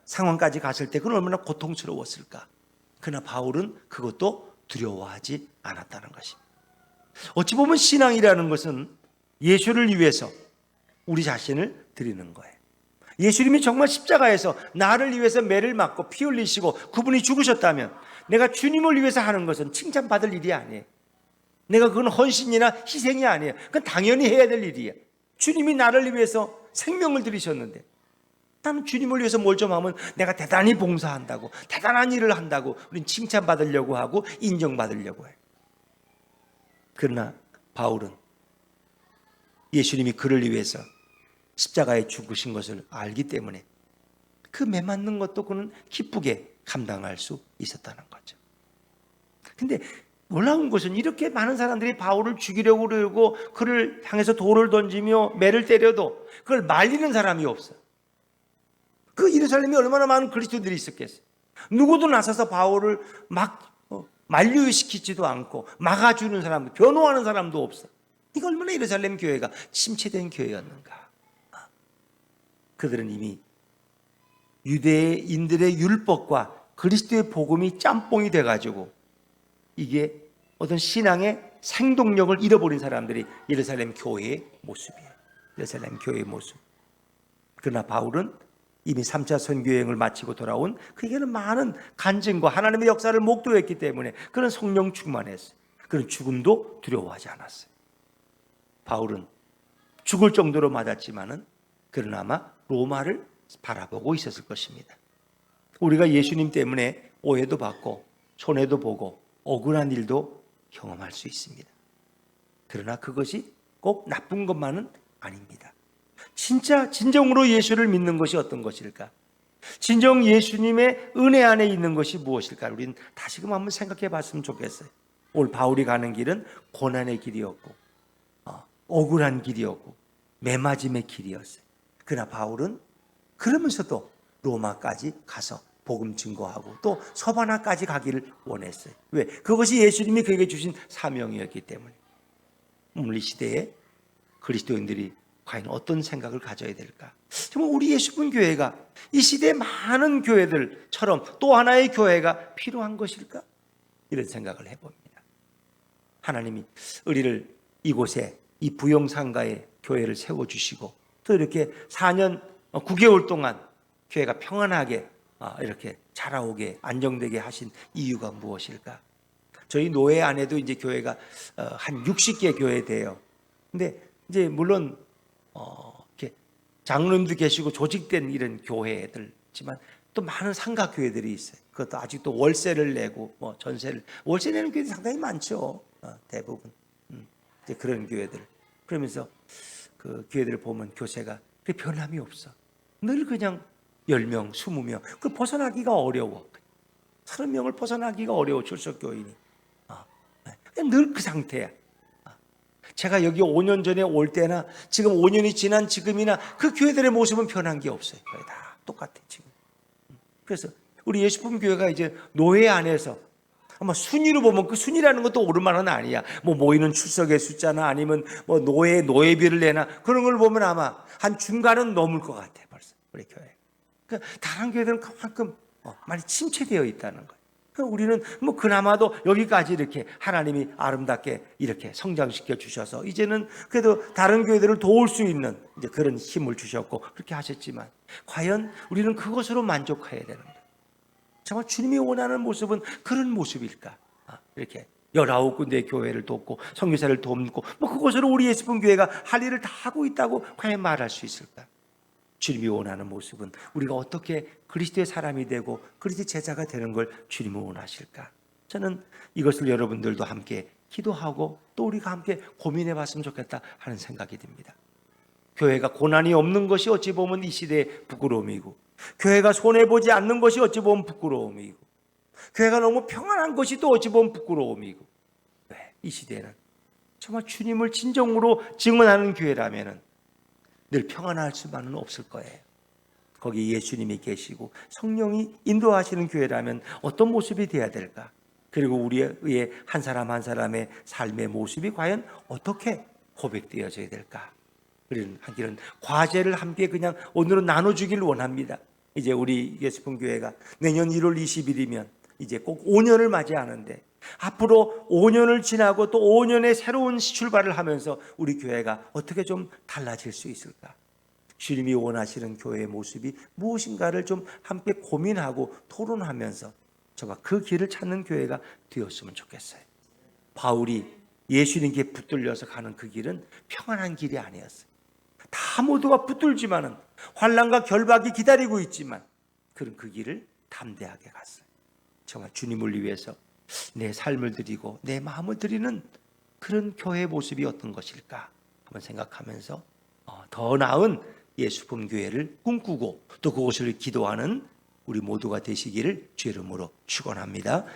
상황까지 갔을 때 그건 얼마나 고통스러웠을까. 그러나 바울은 그것도 두려워하지 않았다는 것입니다. 어찌 보면 신앙이라는 것은 예수를 위해서 우리 자신을 드리는 거예요. 예수님이 정말 십자가에서 나를 위해서 매를 맞고 피 흘리시고 그분이 죽으셨다면 내가 주님을 위해서 하는 것은 칭찬받을 일이 아니에요. 내가 그건 헌신이나 희생이 아니에요. 그건 당연히 해야 될 일이에요. 주님이 나를 위해서 생명을 들이셨는데 나는 주님을 위해서 뭘 좀 하면 내가 대단히 봉사한다고, 대단한 일을 한다고 우린 칭찬받으려고 하고 인정받으려고 해요. 그러나 바울은 예수님이 그를 위해서 십자가에 죽으신 것을 알기 때문에 그 매맞는 것도 그는 기쁘게 감당할 수 있었다는 거죠. 근데 놀라운 것은 이렇게 많은 사람들이 바울을 죽이려고 그러고 그를 향해서 돌을 던지며 매를 때려도 그걸 말리는 사람이 없어요. 그 예루살렘에 얼마나 많은 그리스도인들이 있었겠어요. 누구도 나서서 바울을 막 만류시키지도 않고 막아주는 사람도, 변호하는 사람도 없어. 이거 얼마나 예루살렘 교회가 침체된 교회였는가. 그들은 이미 유대인들의 율법과 그리스도의 복음이 짬뽕이 돼가지고 이게 어떤 신앙의 생동력을 잃어버린 사람들이 예루살렘 교회의 모습이에요. 예루살렘 교회의 모습. 그러나 바울은 이미 3차 선교여행을 마치고 돌아온 그에게는 많은 간증과 하나님의 역사를 목도했기 때문에 그는 성령 충만했어요. 그는 죽음도 두려워하지 않았어요. 바울은 죽을 정도로 맞았지만은 그러나 아마 로마를 바라보고 있었을 것입니다. 우리가 예수님 때문에 오해도 받고 손해도 보고 억울한 일도 경험할 수 있습니다. 그러나 그것이 꼭 나쁜 것만은 아닙니다. 진정으로 예수를 믿는 것이 어떤 것일까? 진정 예수님의 은혜 안에 있는 것이 무엇일까? 우리는 다시금 한번 생각해 봤으면 좋겠어요. 오늘 바울이 가는 길은 고난의 길이었고 억울한 길이었고 매맞음의 길이었어요. 그러나 바울은 그러면서도 로마까지 가서 복음 증거하고 또 서바나까지 가기를 원했어요. 왜? 그것이 예수님이 그에게 주신 사명이었기 때문에. 오늘 이 시대에 그리스도인들이 과연 어떤 생각을 가져야 될까? 정말 우리 예수분 교회가 이 시대의 많은 교회들처럼 또 하나의 교회가 필요한 것일까? 이런 생각을 해봅니다. 하나님이 우리를 이곳에 이 부영상가에 교회를 세워주시고 또 이렇게 4년 9개월 동안 교회가 평안하게 이렇게 자라오게 안정되게 하신 이유가 무엇일까? 저희 노예 안에도 이제 교회가 한 60개 교회 돼요. 근데 이제 물론 이렇게 장로님도 계시고 조직된 이런 교회들지만 또 많은 상가 교회들이 있어요. 그것도 아직도 월세를 내고 뭐 전세를 월세 내는 교회들이 상당히 많죠. 대부분 이제 그런 교회들. 그러면서 그 교회들을 보면 교세가 그 변함이 없어. 늘 그냥 10명, 20명. 그 벗어나기가 어려워. 30명을 벗어나기가 어려워 출석교인이. 늘 그 상태야. 제가 여기 5년 전에 올 때나 지금 5년이 지난 지금이나 그 교회들의 모습은 변한 게 없어요. 거의 다 똑같아 지금. 그래서 우리 예수품 교회가 이제 노예 안에서 아마 순위로 보면 그 순위라는 것도 오르만은 아니야. 뭐 모이는 출석의 숫자나 아니면 뭐 노예비를 내나 그런 걸 보면 아마 한 중간은 넘을 것 같아 벌써 우리 교회. 그러니까 다른 교회들은 그만큼 많이 침체되어 있다는 거예요. 그러니까 우리는 뭐 그나마도 여기까지 이렇게 하나님이 아름답게 이렇게 성장시켜 주셔서 이제는 그래도 다른 교회들을 도울 수 있는 이제 그런 힘을 주셨고 그렇게 하셨지만 과연 우리는 그것으로 만족해야 되는 거예요. 정말 주님이 원하는 모습은 그런 모습일까? 이렇게 19군데 교회를 돕고 선교사를 돕고 뭐 그것으로 우리 예수분 교회가 할 일을 다 하고 있다고 과연 말할 수 있을까? 주님이 원하는 모습은 우리가 어떻게 그리스도의 사람이 되고 그리스도의 제자가 되는 걸 주님은 원하실까? 저는 이것을 여러분들도 함께 기도하고 또 우리가 함께 고민해 봤으면 좋겠다 하는 생각이 듭니다. 교회가 고난이 없는 것이 어찌 보면 이 시대의 부끄러움이고 교회가 손해보지 않는 것이 어찌 보면 부끄러움이고 교회가 너무 평안한 것이 또 어찌 보면 부끄러움이고 왜? 이 시대는 정말 주님을 진정으로 증언하는 교회라면 늘 평안할 수만은 없을 거예요. 거기 예수님이 계시고 성령이 인도하시는 교회라면 어떤 모습이 되어야 될까? 그리고 우리의 한 사람 한 사람의 삶의 모습이 과연 어떻게 고백되어져야 될까? 우리는 하기는 과제를 함께 그냥 오늘은 나눠주길 원합니다. 이제 우리 예수품 교회가 내년 1월 20일이면 이제 꼭 5년을 맞이하는데 앞으로 5년을 지나고 또 5년의 새로운 출발을 하면서 우리 교회가 어떻게 좀 달라질 수 있을까? 주님이 원하시는 교회의 모습이 무엇인가를 좀 함께 고민하고 토론하면서 저가 그 길을 찾는 교회가 되었으면 좋겠어요. 바울이 예수님께 붙들려서 가는 그 길은 평안한 길이 아니었어요. 다 모두가 붙들지만은 환난과 결박이 기다리고 있지만 그런 그 길을 담대하게 갔어요. 정말 주님을 위해서 내 삶을 드리고 내 마음을 드리는 그런 교회의 모습이 어떤 것일까 한번 생각하면서 더 나은 예수품교회를 꿈꾸고 또 그것을 기도하는 우리 모두가 되시기를 주의 이름으로 축원합니다.